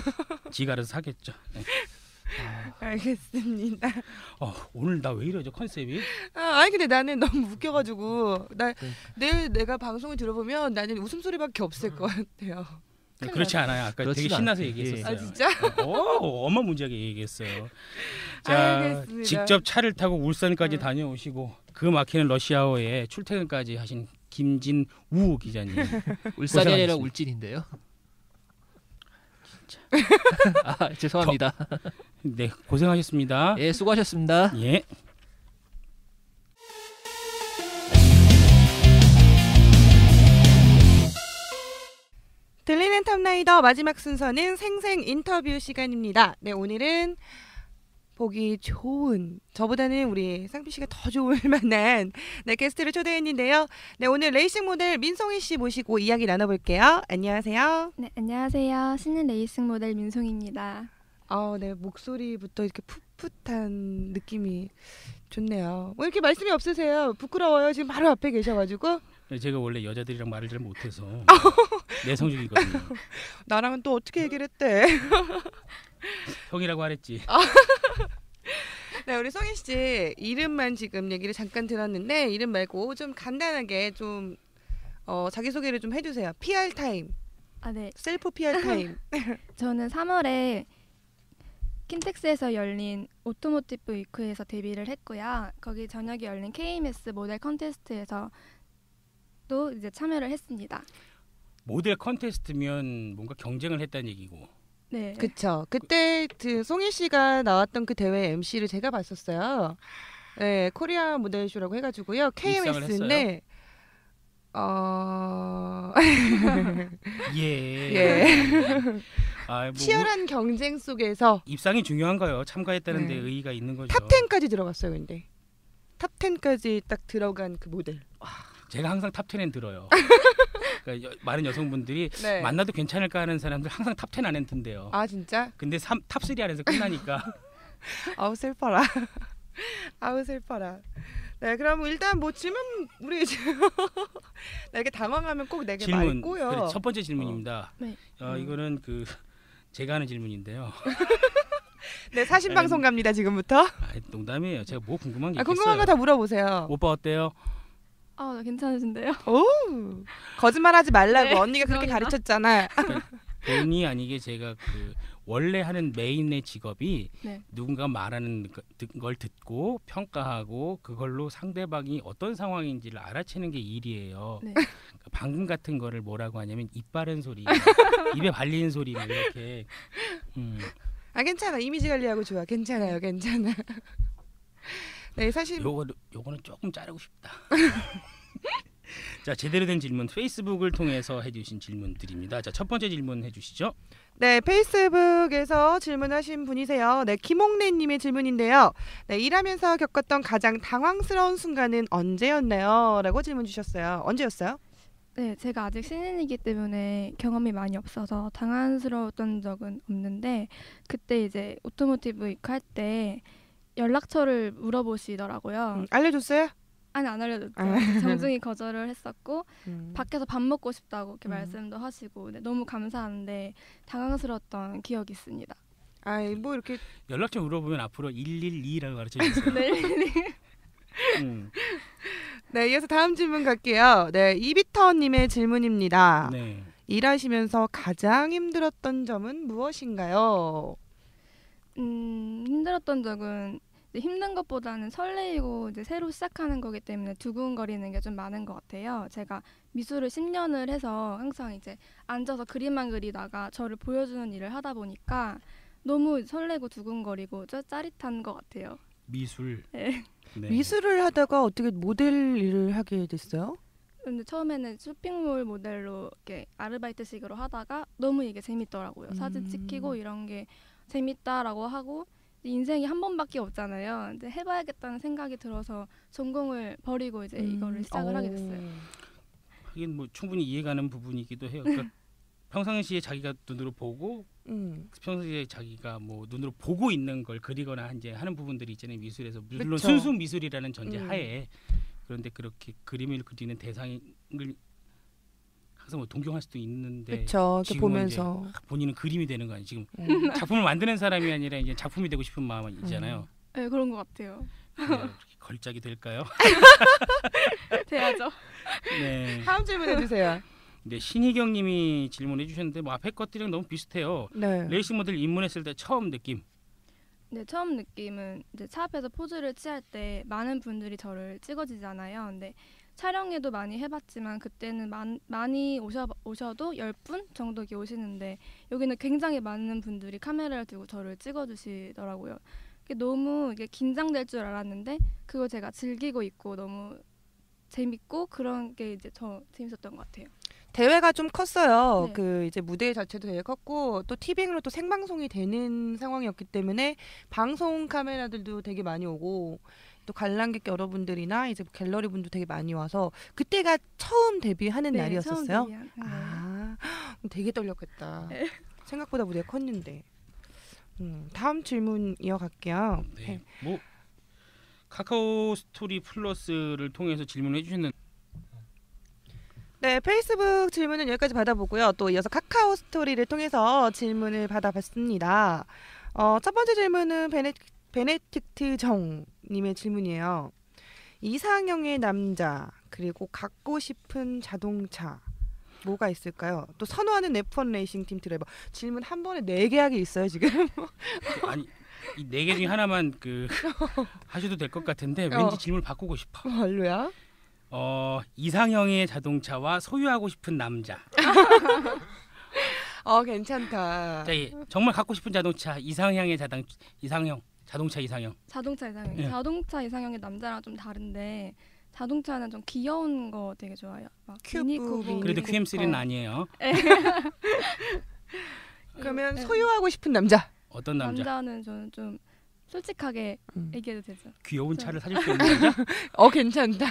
지가 알아서 사겠죠. 네.
알겠습니다.
오늘 나 왜 이러죠 컨셉이?
아니 근데 나는 너무 웃겨가지고 내일 내가 방송을 들어보면 나는 웃음소리밖에 없을 것 같아요.
그렇지 않아요. 아까 되게
그렇진
신나서
않아요.
얘기했었어요.
아 진짜?
어마무지하게 얘기했어요. 자,
알겠습니다.
직접 차를 타고 울산까지 다녀오시고 그 막히는 러시아어에 출퇴근까지 하신 김진우 기자님.
울산이 아니라
고생하셨습니다.
울진인데요. 죄송합니다.
네, 고생하셨습니다.
예, 수고하셨습니다.
예.
들리는 탑라이더 마지막 순서는 생생 인터뷰 시간입니다. 네, 오늘은 보기 좋은 저보다는 우리 상필 씨가 더 좋을 만한 네, 게스트를 초대했는데요. 네, 오늘 레이싱 모델 민송희 씨 모시고 이야기 나눠볼게요. 안녕하세요.
네, 안녕하세요. 신인 레이싱 모델 민송입니다.
네, 목소리부터 이렇게 풋풋한 느낌이 좋네요. 왜 이렇게 말씀이 없으세요? 부끄러워요. 지금 바로 앞에 계셔가지고.
제가 원래 여자들이랑 말을 잘 못해서 내성적이거든요.
나랑은 또 어떻게 얘기를 했대?
형이라고 하랬지.
네, 우리 송희 씨 이름만 지금 얘기를 잠깐 들었는데 이름 말고 좀 간단하게 좀 자기 소개를 좀 해주세요. PR 타임,
아, 네.
셀프 PR 타임.
저는 3월에 킨텍스에서 열린 오토모티브 위크에서 데뷔를 했고요. 거기 저녁에 열린 KMS 모델 컨테스트에서 또 이제 참여를 했습니다.
모델 컨테스트면 뭔가 경쟁을 했다는 얘기고.
네.
그쵸. 그때 그 송희 씨가 나왔던 그 대회 MC를 제가 봤었어요. 네, 코리아 모델쇼라고 해가지고요.
입상을
KMS인데
예.
예.
뭐
치열한 경쟁 속에서
입상이 중요한가요? 참가했다는 데
네.
의의가 있는 거죠.
탑 10까지 들어갔어요. 근데 탑 10까지 딱 들어간 그 모델.
제가 항상 탑 10엔 들어요. 그러니까 많은 여성분들이
네.
만나도 괜찮을까 하는 사람들 항상 탑 10 안에 든대요.
아 진짜?
근데 탑 3 안에서 끝나니까.
아우 슬퍼라. 아우 슬퍼라. 네, 그럼 일단 뭐 질문 우리 지금 나 이렇게 당황하면 꼭 내게
질문.
말고요.
그래, 첫 번째 질문입니다.
네.
이거는 그 제가 하는 질문인데요.
네, 사신 방송 갑니다 지금부터.
농담이에요. 제가 뭐 궁금한 게
아,
있겠어요.
궁금한 거 다 물어보세요.
오빠 어때요?
네, 괜찮으신데요?
오, 거짓말하지 말라고.
네,
언니가 그렇게
그럼요.
가르쳤잖아.
본의 아니게 제가 그 원래 하는 메인의 직업이
네.
누군가 말하는 걸 듣고 평가하고 그걸로 상대방이 어떤 상황인지를 알아채는 게 일이에요.
네.
그러니까 방금 같은 거를 뭐라고 하냐면 입 바른 소리, 입에 발리는 소리 뭐 이렇게.
아 괜찮아. 이미지 관리하고 좋아. 괜찮아요. 괜찮아. 네, 사실
요거는 조금 자르고 싶다. 자, 제대로 된 질문 페이스북을 통해서 해주신 질문들입니다. 자, 첫 번째 질문 해주시죠.
네, 페이스북에서 질문하신 분이세요. 네, 김홍래님의 질문인데요. 네, 일하면서 겪었던 가장 당황스러운 순간은 언제였나요? 라고 질문 주셨어요. 언제였어요?
네, 제가 아직 신인이기 때문에 경험이 많이 없어서 당황스러웠던 적은 없는데 그때 이제 오토모티브 위크 할 때 연락처를 물어보시더라고요.
알려줬어요?
아니 안 알려줬죠. 정중히 거절을 했었고 밖에서 밥 먹고 싶다고 이렇게 말씀도 하시고 네, 너무 감사한데 당황스러웠던 기억이 있습니다.
아이 뭐 이렇게
연락처 물어보면 앞으로 112라고 가르쳐 주세요.
네.
네, 이어서 다음 질문 갈게요. 네, 이비터님의 질문입니다.
네.
일하시면서 가장 힘들었던 점은 무엇인가요?
힘들었던 적은 이제 힘든 것보다는 설레이고 이제 새로 시작하는 거기 때문에 두근거리는 게 좀 많은 것 같아요. 제가 미술을 10년을 해서 항상 이제 앉아서 그림만 그리다가 저를 보여주는 일을 하다 보니까 너무 설레고 두근거리고 짜릿한 것 같아요.
미술.
네.
네.
미술을 하다가 어떻게 모델 일을 하게 됐어요?
근데 처음에는 쇼핑몰 모델로 이렇게 아르바이트식으로 하다가 너무 이게 재밌더라고요. 사진 찍히고 이런 게 재밌다라고 하고 인생이 한 번밖에 없잖아요. 이제 해봐야겠다는 생각이 들어서 전공을 버리고 이제 이거를 시작을 하게 됐어요.
하긴 뭐 충분히 이해가는 부분이기도 해요. 그러니까 평상시에 자기가 눈으로 보고 평소에 자기가 뭐 눈으로 보고 있는 걸 그리거나 이제 하는 부분들이 있잖아요. 미술에서 물론
그쵸.
순수 미술이라는 전제 하에 그런데 그렇게 그림을 그리는 대상을 항상 뭐 동경할 수도 있는데
그렇죠.
지금은
보면서
이제 본인은 그림이 되는 거 아니에요. 지금 작품을 만드는 사람이 아니라 이제 작품이 되고 싶은 마음이 있잖아요.
네, 그런 것 같아요.
그렇게 걸작이 될까요?
돼야죠.
네.
다음 질문 해주세요.
네, 신희경님이 질문해 주셨는데 뭐 앞에 것들이랑 너무 비슷해요.
네.
레이싱 모델 입문했을 때 처음 느낌.
네, 처음 느낌은 이제 차 앞에서 포즈를 취할 때 많은 분들이 저를 찍어주잖아요. 근데 촬영에도 많이 해봤지만 그때는 많이 오셔도 10분 정도 이렇게 오시는데 여기는 굉장히 많은 분들이 카메라를 들고 저를 찍어주시더라고요. 너무 이게 긴장될 줄 알았는데 그거 제가 즐기고 있고 너무 재밌고 그런 게 이제 더 재밌었던 것 같아요.
대회가 좀 컸어요.
네.
그 이제 무대 자체도 되게 컸고 또 TV행으로 또 생방송이 되는 상황이었기 때문에 방송 카메라들도 되게 많이 오고 또 관람객 여러분들이나 이제 갤러리 분도 되게 많이 와서 그때가 처음 데뷔하는
네,
날이었었어요.
처음 데뷔한 네.
아, 되게 떨렸겠다.
네.
생각보다 무대가 컸는데. 다음 질문 이어갈게요.
네. 뭐 카카오 스토리 플러스를 통해서 질문을 해주셨는데
네, 페이스북 질문은 여기까지 받아보고요. 또 이어서 카카오 스토리를 통해서 질문을 받아봤습니다. 첫 번째 질문은 베네딕트 정님의 질문이에요. 이상형의 남자 그리고 갖고 싶은 자동차 뭐가 있을까요? 또 선호하는 F1 레이싱 팀 드라이버. 질문 한 번에 4개 하기 있어요 지금.
아니 이 4개 중에 하나만 하셔도 될 것 같은데 왠지 질문을 바꾸고 싶어.
뭘로야?
이상형의 자동차와 소유하고 싶은 남자.
괜찮다.
자, 정말 갖고 싶은 자동차 이상형.
자동차 이상형.
예.
자동차 이상형의 남자랑 좀 다른데 자동차는 좀 귀여운 거 되게 좋아요. 막
큐브,
미니 쿠퍼.
그래도 QM3는 아니에요.
그러면
네.
소유하고 싶은 남자.
어떤 남자?
남자는 저는 좀 솔직하게 얘기해도 되죠.
귀여운 차를 사줄 수 있는 남자?
괜찮다.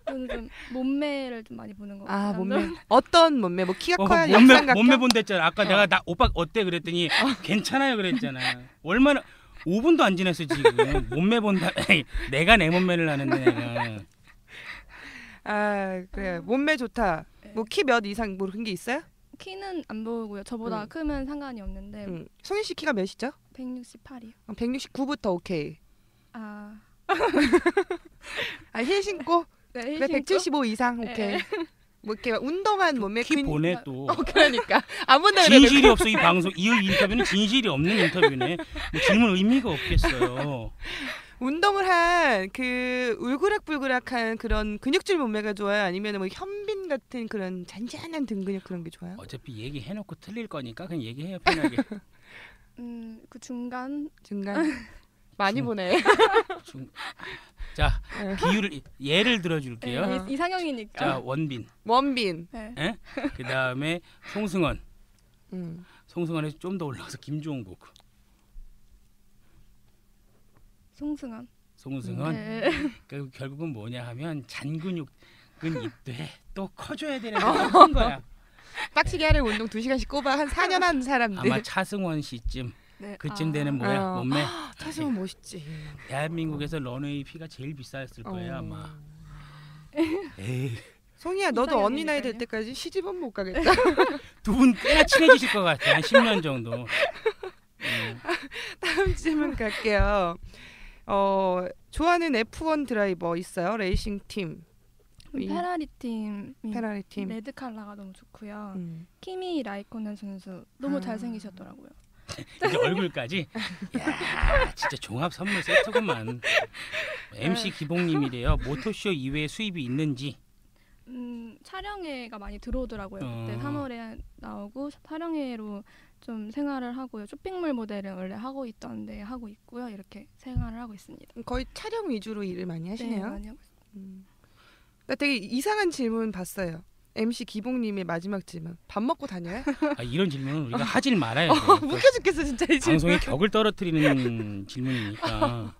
저는 좀 몸매를 좀 많이 보는 것 같아요.
아, 몸매. 어떤 몸매? 뭐 키가 커야
몸매
역삼각형?
본댔잖아. 아까 내가 나 오빠 어때 그랬더니 괜찮아요 그랬잖아. 얼마나 5분도 안 지났어 지금. 몸매 본다. 내가 내 몸매를 아는데 내가.
그래. 몸매 좋다.
네.
뭐 키 몇 이상 뭐 그런 게 있어요?
키는 안 보고요. 저보다 크면 상관이 없는데
송희 씨 키가 몇이죠?
168이요.
169부터 오케이.
아,
힐 신고?
네,
그래,
힐 신고?
175 이상 오케이. 뭐 이렇게 운동한 몸매
키 보내 또.
그러니까 안 본다
진실이 없어 이 방송 이 인터뷰는 진실이 없는 인터뷰네. 뭐 질문 의미가 없겠어요.
운동을 한 그 울그락불그락한 그런 근육질 몸매가 좋아요? 아니면 뭐 현빈 같은 그런 잔잔한 등 근육 그런 게 좋아요?
어차피 얘기해놓고 틀릴 거니까 그냥 얘기해요 편하게.
그 중간.
많이 보네.
자 비율을 예를 들어줄게요.
네, 이상형이니까.
자 원빈.
네.
예? 그 다음에 송승헌.
음.
송승헌에서 좀 더 올라가서 김종국. 송승헌.
네.
그 결국은 뭐냐 하면 잔근육은 있되 또 커줘야 되는 큰 거야.
빡치게 하는 운동 2시간씩 꼽아 한 4년 한 사람들.
아마 차승원 씨쯤
네.
그쯤 되는 뭐야 몸매.
차승원 멋있지.
대한민국에서 런웨이 피가 제일 비쌌을 거예요 아마. 에이.
송이야 너도 언니 나이 될
이상형이니까요.
때까지 시집은 못 가겠다.
두 분 꽤나 친해지실 것 같아. 한 10년 정도.
다음 질문 갈게요. 좋아하는 F1 드라이버 있어요? 레이싱 팀.
페라리 팀.
페라리 팀.
레드 칼라가 너무 좋고요.
음.
키미 라이코넨 선수 너무
아.
잘생기셨더라고요.
이제 얼굴까지. 야, 진짜 종합 선물 세트구만. MC 기봉님이래요. 모토쇼 이외에 수입이 있는지.
촬영회가 많이 들어오더라고요. 그때 3월에 나오고 촬영회로 좀 생활을 하고요. 쇼핑몰 모델은 원래 하고 있던데 하고 있고요. 이렇게 생활을 하고 있습니다.
거의 촬영 위주로 일을 많이 하시네요.
네, 많이 하고 있습니다.
나 되게 이상한 질문 봤어요. MC 기봉님의 마지막 질문. 밥 먹고 다녀요?
이런 질문은 우리가 하질 말아야 돼.
웃겨 죽겠어 진짜 이 질문.
방송의 격을 떨어뜨리는 질문이니까.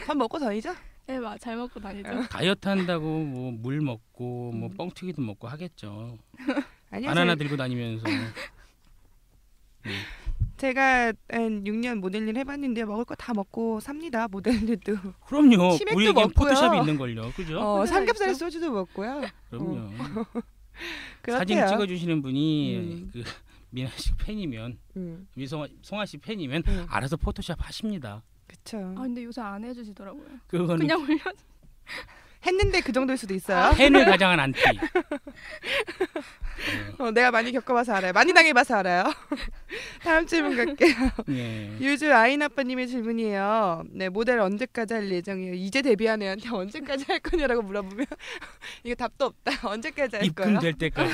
밥 먹고 다니죠?
네, 잘 먹고 다니죠.
다이어트 한다고 뭐 물 먹고 뭐 뻥튀기도 먹고 하겠죠.
아니요.
바나나 들고 다니면서.
제가 한 6년 모델 일 해봤는데 먹을 거 다 먹고 삽니다. 모델들도.
그럼요.
치맥도
우리에겐
먹고요.
포토샵이 있는 걸요. 그죠?
삼겹살에
있죠?
소주도 먹고요.
그럼요.
그렇대요.
사진 찍어주시는 분이
음.
그 미나 씨 팬이면 송아 씨 팬이면 알아서 포토샵 하십니다.
그쵸.
근데 요새 안 해주시더라고요.
그거는
그냥 올려.
했는데 그 정도일 수도 있어요.
팬을 가장한 안티.
내가 많이 겪어봐서 알아요. 많이 당해봐서 알아요. 다음 질문 갈게요.
예.
유주 아인 아빠님의 질문이에요. 네, 모델 언제까지 할 예정이에요? 이제 데뷔한 애한테 언제까지 할 거냐라고 물어보면 이거 답도 없다. 언제까지 할 거야?
입금 될 때까지.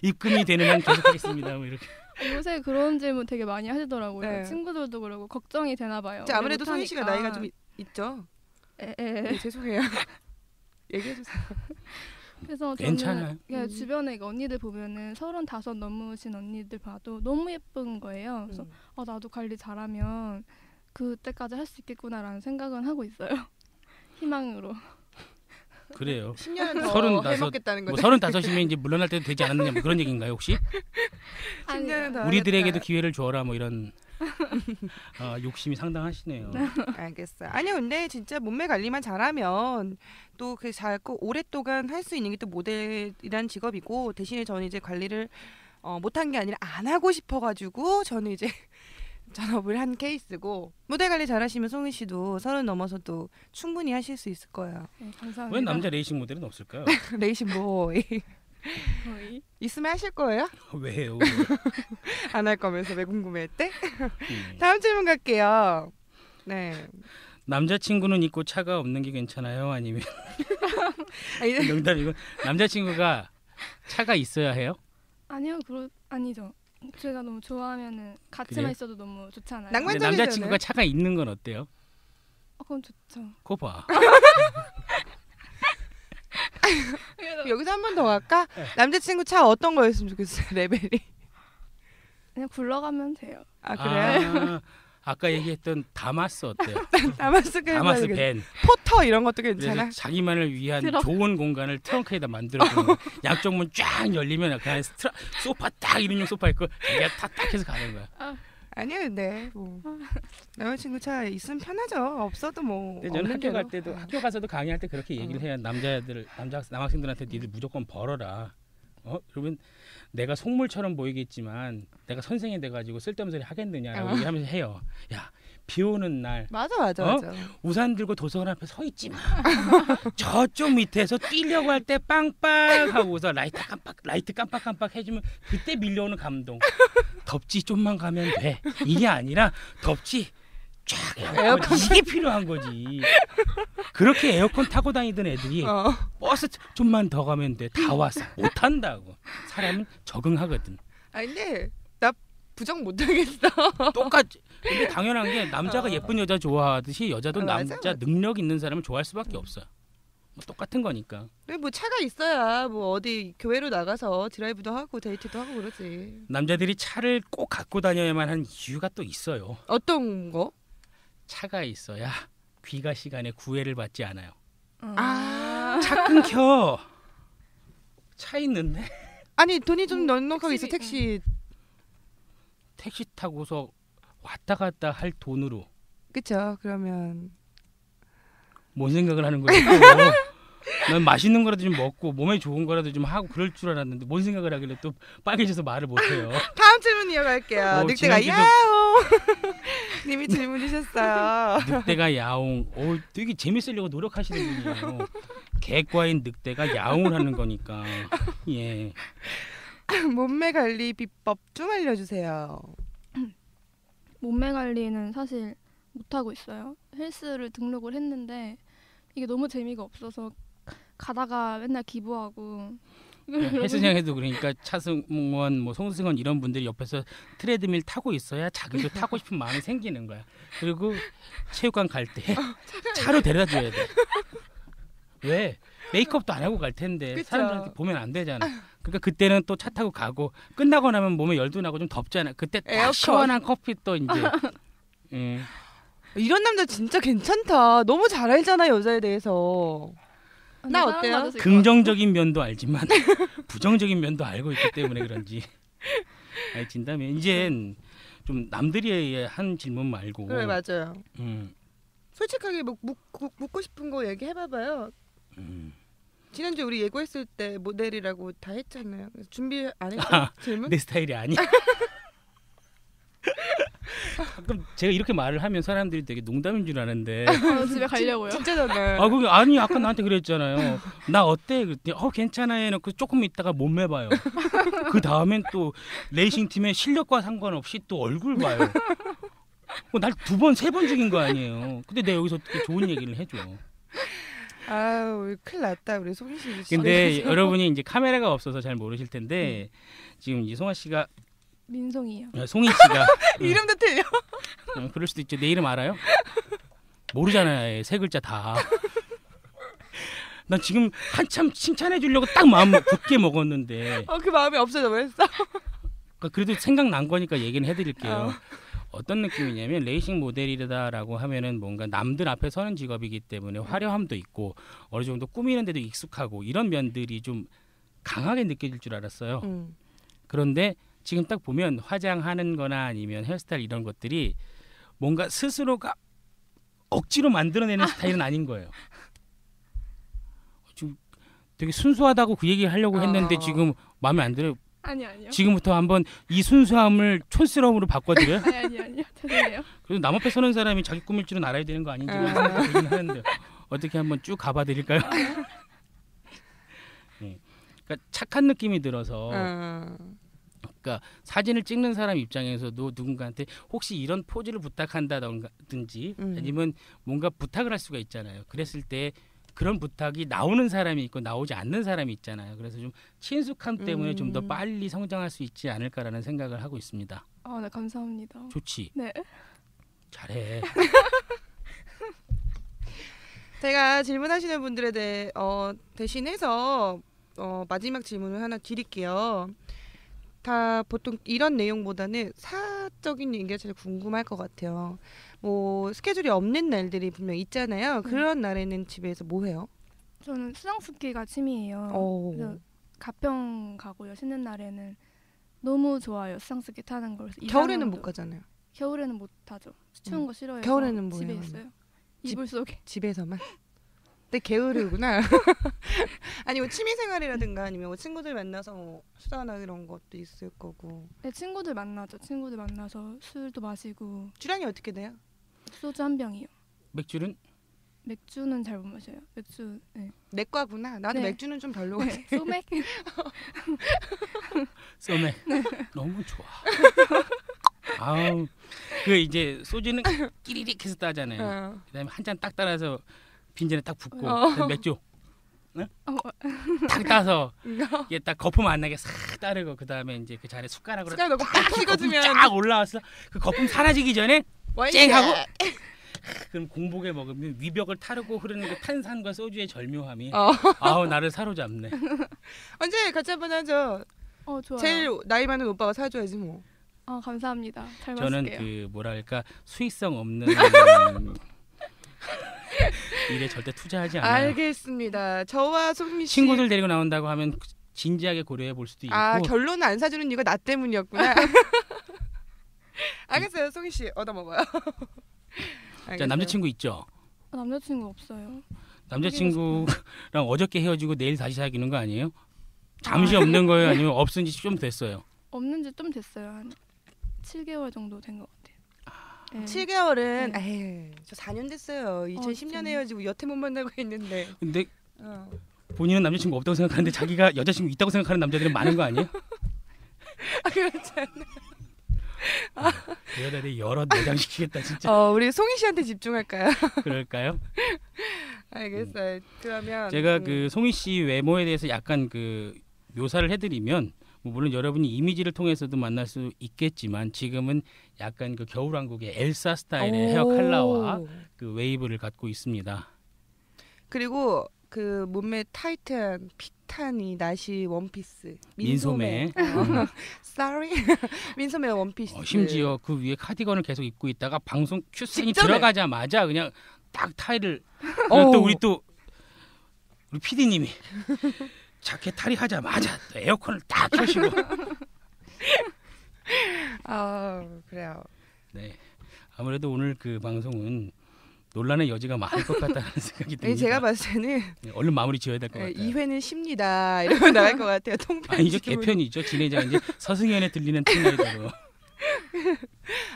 입금이 되는 한 계속하겠습니다. 뭐 이렇게.
요새 그런 질문 되게 많이 하시더라고요.
네.
친구들도 그러고 걱정이 되나 봐요.
아무래도 소희 씨가 나이가 좀 있죠.
에.
네, 죄송해요. 얘기해 주세요.
그래서
괜찮아요.
저는 그냥 주변에 언니들 보면은 35 넘으신 언니들 봐도 너무 예쁜 거예요. 그래서 나도 관리 잘하면 그때까지 할 수 있겠구나라는 생각은 하고 있어요. 희망으로.
그래요.
10년은 더
35,
해먹겠다는
뭐
거죠.
35이면 이제 물러날 때도 되지 않았느냐 뭐 그런 얘기인가요 혹시?
10년은 더
우리들에게도
하겠다.
기회를 줘라 뭐 이런 욕심이 상당하시네요.
알겠어요. 아니요, 근데 진짜 몸매 관리만 잘하면 또 그 잘고 오랫동안 할 수 있는 게 또 모델이란 직업이고 대신에 저는 이제 관리를 못한 게 아니라 안 하고 싶어가지고 저는 이제 전업을 한 케이스고 모델 관리 잘하시면 송은 씨도 30 넘어서도 충분히 하실 수 있을 거예요.
네, 감사합니다.
왜 남자 레이싱 모델은 없을까요?
레이싱 보이
거의.
있으면 하실 거예요?
왜요?
안 할 거면서 왜 궁금해했대?
음.
다음 질문 갈게요. 네.
남자친구는 있고 차가 없는 게 괜찮아요? 아니면
아니,
농담이고 남자친구가 차가 있어야 해요?
아니요, 아니죠. 제가 너무 좋아하면은 같이만
그래요?
있어도 너무 좋잖아요.
낭만-
근데
완전히
남자친구가 차가 있는 건 어때요?
그건 좋죠.
그거 봐.
여기서 한 번 더 갈까?
네.
남자친구 차 어떤 거였으면 좋겠어요, 레벨이.
그냥 굴러가면 돼요.
아, 그래요?
아까 얘기했던 다마스 어때요?
다마스
다마스 밴.
포터 이런 것도 괜찮아?
그래서 자기만을 위한
트럭.
좋은 공간을 트렁크에다 만들어주는 거. 양쪽 문 쫙 열리면 그냥 소파 딱 1인용 소파 있고 자기가 탁탁 해서 가는 거야.
아니요, 근데 뭐 남자친구 차 있으면 편하죠. 없어도 뭐
근데 저는
없는
학교 갈
대로.
때도 학교 가서도 강의할 때 그렇게 얘기를 해요. 남학생들한테 니들 무조건 벌어라. 그러면 내가 속물처럼 보이겠지만 내가 선생이 돼가지고 쓸데없는 소리 하겠느냐라고 얘기하면서 해요. 야, 비 오는 날
맞아.
우산 들고 도서관 앞에 서 있지 마. 저쪽 밑에서 뛰려고 할 때 빵빵 하고서 라이트 깜빡깜빡 해주면 그때 밀려오는 감동. 덥지 좀만 가면 돼. 이게 아니라 덥지 쫙 에어컨 이게 필요한 거지. 그렇게 에어컨 타고 다니던 애들이 버스 좀만 더 가면 돼. 다 왔어. 못 탄다고. 사람은 적응하거든.
아 근데 나 부정 못 하겠어.
똑같이. 근데 당연한 게 남자가 예쁜 여자 좋아하듯이 여자도
맞아.
남자 능력 있는 사람을 좋아할 수밖에 없어요. 뭐 똑같은 거니까.
근데 뭐 차가 있어야 뭐 어디 교회로 나가서 드라이브도 하고 데이트도 하고 그러지.
남자들이 차를 꼭 갖고 다녀야만 하는 이유가 또 있어요.
어떤 거?
차가 있어야 귀가 시간에 구애를 받지 않아요.
아,
차 끊겨. 차 있는데
아니 돈이 좀 넉넉하게 있어
택시,
택시.
택시 타고서 왔다 갔다 할 돈으로
그쵸? 그러면
뭔 생각을 하는 거예요? 난 맛있는 거라도 좀 먹고 몸에 좋은 거라도 좀 하고 그럴 줄 알았는데 뭔 생각을 하길래 또 빨개져서 말을 못해요.
다음 질문 이어갈게요. 늑대가
지난주도-
야옹 님이 질문 주셨어요.
늑대가 야옹. 되게 재밌으려고 노력하시는 분이에요. 개과인 늑대가 야옹을 하는 거니까. 예.
몸매 관리 비법 좀 알려주세요.
몸매 관리는 사실 못 하고 있어요. 헬스를 등록을 했는데 이게 너무 재미가 없어서 가다가 맨날 기부하고
헬스장에도 그러니까 차승원, 뭐 송승헌 이런 분들이 옆에서 트레드밀 타고 있어야 자기도 타고 싶은 마음이 생기는 거야. 그리고 체육관 갈 때 차로 데려다 줘야 돼. 왜? 메이크업도 안 하고 갈 텐데
그쵸.
사람들한테 보면 안 되잖아. 그러니까 그때는 또 차 타고 가고 끝나고 나면 몸에 열도 나고 좀 덥잖아. 그때 딱
에어컨.
시원한 커피 또 이제.
이런 남자 진짜 괜찮다. 너무 잘 알잖아 여자에 대해서. 나 어때요?
긍정적인 면도 알지만 부정적인 면도 알고 있기 때문에 그런지. 아니, 진다면 이젠 좀 남들이 한 질문 말고.
그래 맞아요.
음,
솔직하게 뭐 묻고 싶은 거 얘기해봐봐요. 지난주 우리 예고했을 때 모델이라고 다 했잖아요. 그래서 준비 안 했어 질문?
내 스타일이 아니야. 가끔 제가 이렇게 말을 하면 사람들이 되게 농담인 줄 아는데
집에 가려고요.
진짜잖아요.
그게 아니 아까 나한테 그랬잖아요. 나 어때? 그랬더니 괜찮아 해놓고 조금 있다가 몸매 봐요. 그 다음엔 또 레이싱 팀의 실력과 상관없이 또 얼굴 봐요. 날 2번 3번 죽인 거 아니에요. 근데 내가 여기서 어떻게 좋은 얘기를 해줘.
아우 큰일 났다 우리 송희 씨.
근데 여러분이 이제 카메라가 없어서 잘 모르실 텐데 지금 이송아 씨가
민송이요.
송희 씨가
이름도 틀려.
그럴 수도 있죠. 내 이름 알아요? 모르잖아요. 세 글자 다. 나 지금 한참 칭찬해 주려고 딱 마음 굳게 먹었는데
그 마음이 없어져 버렸어.
그러니까 그래도 생각난 거니까 얘기는 해드릴게요.
어.
어떤 느낌이냐면 레이싱 모델이다라고 하면은 뭔가 남들 앞에 서는 직업이기 때문에 화려함도 있고 어느 정도 꾸미는 데도 익숙하고 이런 면들이 좀 강하게 느껴질 줄 알았어요. 그런데 지금 딱 보면 화장하는 거나 아니면 헤어스타일 이런 것들이 뭔가 스스로가 억지로 만들어내는 스타일은 아닌 거예요. 지금 되게 순수하다고 그 얘기 하려고 했는데 지금 마음에 안 들어요.
아니요.
지금부터 한번 이 순수함을 촌스러움으로 바꿔드려요?
아니요. 죄송해요.
그래도 남 앞에 서는 사람이 자기 꾸밀 줄은 알아야 되는 거 아닌지 생각되긴 하는데 어떻게 한번 쭉 가봐 드릴까요? 네. 그러니까 착한 느낌이 들어서 그러니까 사진을 찍는 사람 입장에서도 누군가한테 혹시 이런 포즈를 부탁한다든지 아니면 뭔가 부탁을 할 수가 있잖아요. 그랬을 때 그런 부탁이 나오는 사람이 있고 나오지 않는 사람이 있잖아요. 그래서 좀 친숙함 때문에 좀 더 빨리 성장할 수 있지 않을까라는 생각을 하고 있습니다.
네, 감사합니다.
좋지.
네.
잘해.
제가 질문하시는 분들에 대해 대신해서 마지막 질문을 하나 드릴게요. 다 보통 이런 내용보다는 사적인 얘기가 제일 궁금할 것 같아요. 뭐 스케줄이 없는 날들이 분명 있잖아요. 그런 날에는 집에서 뭐 해요?
저는 수상스키가 취미예요. 그래서 가평 가고요. 쉬는 날에는 너무 좋아요. 수상스키 타는 걸.
겨울에는 못 가잖아요.
겨울에는 못 타죠. 추운 거 싫어해서
겨울에는
집에
뭐예요?
있어요. 이불 속에.
집에서만. 근데 게으르구나. 아니 뭐 취미생활이라든가 아니면 뭐 친구들 만나서 뭐 수다나 이런 것도 있을 거고.
네, 친구들 만나죠. 친구들 만나서 술도 마시고.
주량이 어떻게 돼요?
소주 한 병이요.
맥주는?
맥주는 잘 못 마셔요. 맥주. 네.
내과구나. 나도
네.
맥주는 좀 별로 같아.
네, 소맥.
소맥. 너무 좋아. 아우 그 이제 소주는 끼리릭 해서 따잖아요. 그다음에 한 잔 딱 따라서 빈잔에 딱 붓고 그다음에 맥주 딱 따서 이게 딱 거품 안 나게 싹 따르고 그다음에 이제 그 잔에 숟가락으로
숟가락 넣고 팍 찍어주면
쫙 올라왔어. 그 거품 사라지기 전에
와인이야.
쨍 하고 그럼 공복에 먹으면 위벽을 타르고 흐르는 그 탄산과 소주의 절묘함이 아우 나를 사로잡네.
언제 같이 한번 하죠.
좋아요.
제일 나이 많은 오빠가 사줘야지 뭐.
감사합니다. 잘
저는
마실게요.
그 뭐랄까 수익성 없는 일에 절대 투자하지 않아요.
알겠습니다. 저와 송미 씨
친구들 데리고 나온다고 하면 진지하게 고려해 볼 수도 있고.
결론은 안 사주는 이유가 나 때문이었구나. 알겠어요. 송미 씨 얻어먹어요.
자, 남자친구 있죠?
남자친구 없어요.
남자친구랑 어저께 헤어지고 내일 다시 사귀는 거 아니에요? 잠시 없는 거예요? 아니면 없은 지 좀 됐어요?
없는 지 좀 됐어요. 한 7개월 정도 된 것 같아요. 네.
7개월은
네.
에이, 저 4년 됐어요. 2010년에
진짜.
헤어지고 여태 못 만나고 있는데.
근데 본인은 남자친구 없다고 생각하는데 자기가 여자친구 있다고 생각하는 남자들은 많은 거 아니에요?
그렇지 않나?
그 여자들이 여러 내장시키겠다 진짜.
우리 송희 씨한테 집중할까요?
그럴까요?
알겠어요. 그러면
제가 그 송희 씨 외모에 대해서 약간 그 묘사를 해드리면 뭐 물론 여러분이 이미지를 통해서도 만날 수 있겠지만 지금은 약간 그 겨울왕국의 엘사 스타일의 헤어 컬러와 그 웨이브를 갖고 있습니다.
그리고 그 몸매 타이트한 핏한 나시 원피스
민소매.
sorry 민소매 원피스.
심지어 그 위에 카디건을 계속 입고 있다가 방송 큐생이
직전에.
들어가자마자 그냥 딱 타이를 또 우리 PD님이 자켓 탈의하자마자 또 에어컨을 딱 켜시고.
그래요.
네, 아무래도 오늘 그 방송은 논란의 여지가 많을 것 같다는 생각이 듭니다.
제가 봤을 때는
네, 얼른 마무리 지어야 될 것 같아요.
2회는 쉽니다. 이러고 나갈 것 같아요. 통편.
아니 이제 개편이죠. 진행자가 이제 서승연에 들리는 톤라이더로.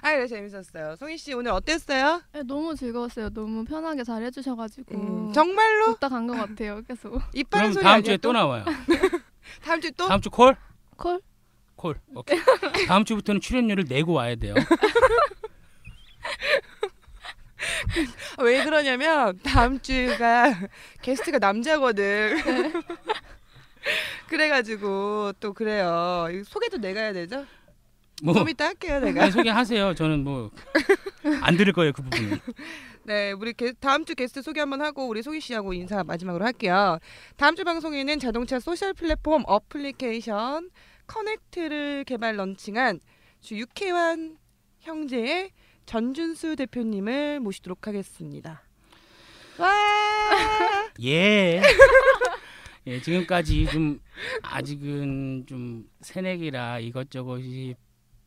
그래 재밌었어요. 송희 씨 오늘 어땠어요?
네, 너무 즐거웠어요. 너무 편하게 잘 해주셔가지고
정말로
웃다 간 것 같아요. 계속.
이빠른
그럼
소리
다음
아니야,
주에 또 나와요.
다음 주에 또?
다음 주 콜?
콜?
콜. 오케이. 다음 주부터는 출연료를 내고 와야 돼요.
왜 그러냐면 다음 주가 게스트가 남자거든. 그래가지고 또 그래요. 소개도 내가 해야 되죠?
뭐
좀 이따 할게요 내가.
아니, 소개하세요. 저는 뭐 안 들을 거예요 그 부분은.
네, 우리 다음 주 게스트 소개 한번 하고 우리 소희 씨하고 인사 마지막으로 할게요. 다음 주 방송에는 자동차 소셜 플랫폼 어플리케이션 커넥트를 개발 런칭한 주 유쾌한 형제의 전준수 대표님을 모시도록 하겠습니다. 와!
예. 예, 지금까지 좀 아직은 좀 새내기라 이것저것이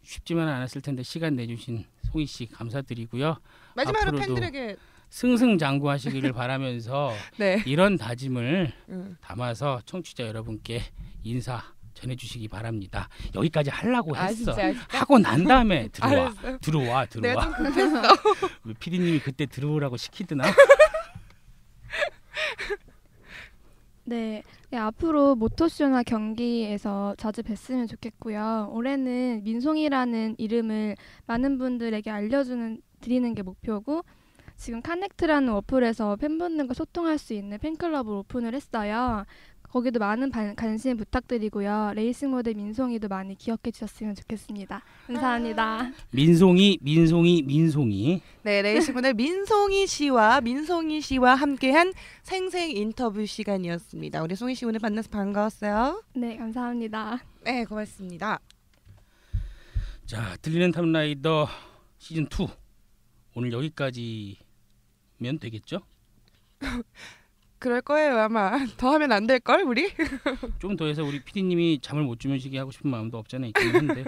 쉽지만 않았을 텐데 시간 내주신 송희 씨 감사드리고요.
마지막으로
앞으로도
팬들에게
승승장구하시기를 바라면서
네.
이런 다짐을
응.
담아서 청취자 여러분께 인사 전해주시기 바랍니다. 여기까지 하려고 했어.
진짜.
하고 난 다음에 들어와.
알았어요.
들어와.
내가 좀 급했어.
왜 PD님이 그때 들어오라고 시키드나?
네, 앞으로 모터쇼나 경기에서 자주 뵀으면 좋겠고요. 올해는 민송이라는 이름을 많은 분들에게 드리는 게 목표고, 지금 카넥트라는 어플에서 팬분들과 소통할 수 있는 팬클럽을 오픈을 했어요. 거기도 많은 관심 부탁드리고요. 레이싱 모델 민송이도 많이 기억해 주셨으면 좋겠습니다. 감사합니다.
민송이.
네, 레이싱 모델 민송이 씨와 함께한 생생 인터뷰 시간이었습니다. 우리 송희 씨 오늘 만나서 반가웠어요.
네, 감사합니다.
네, 고맙습니다.
자, 들리는 탑라이더 시즌 2 오늘 여기까지면 되겠죠?
그럴 거예요 아마. 더 하면 안 될 걸 우리?
좀 더 해서 우리 PD님이 잠을 못 주무시게 하고 싶은 마음도 없잖아 있긴 한데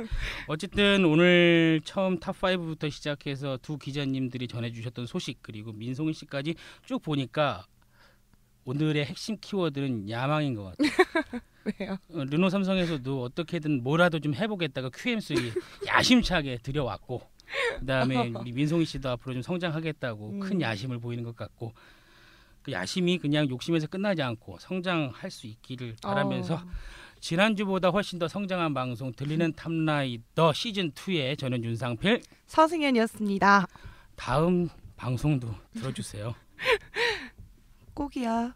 어쨌든 오늘 처음 탑5부터 시작해서 두 기자님들이 전해주셨던 소식 그리고 민송이 씨까지 쭉 보니까 오늘의 핵심 키워드는 야망인 것 같아요.
왜요?
르노 삼성에서도 어떻게든 뭐라도 좀 해보겠다가 QM3 야심차게 들여왔고 그다음에 우리 민송이 씨도 앞으로 좀 성장하겠다고 큰 야심을 보이는 것 같고 그 야심이 그냥 욕심에서 끝나지 않고 성장할 수 있기를 바라면서 지난주보다 훨씬 더 성장한 방송 들리는 탑라이더 시즌 2의 저는 윤상필
서승현이었습니다.
다음 방송도 들어주세요.
꼭이야.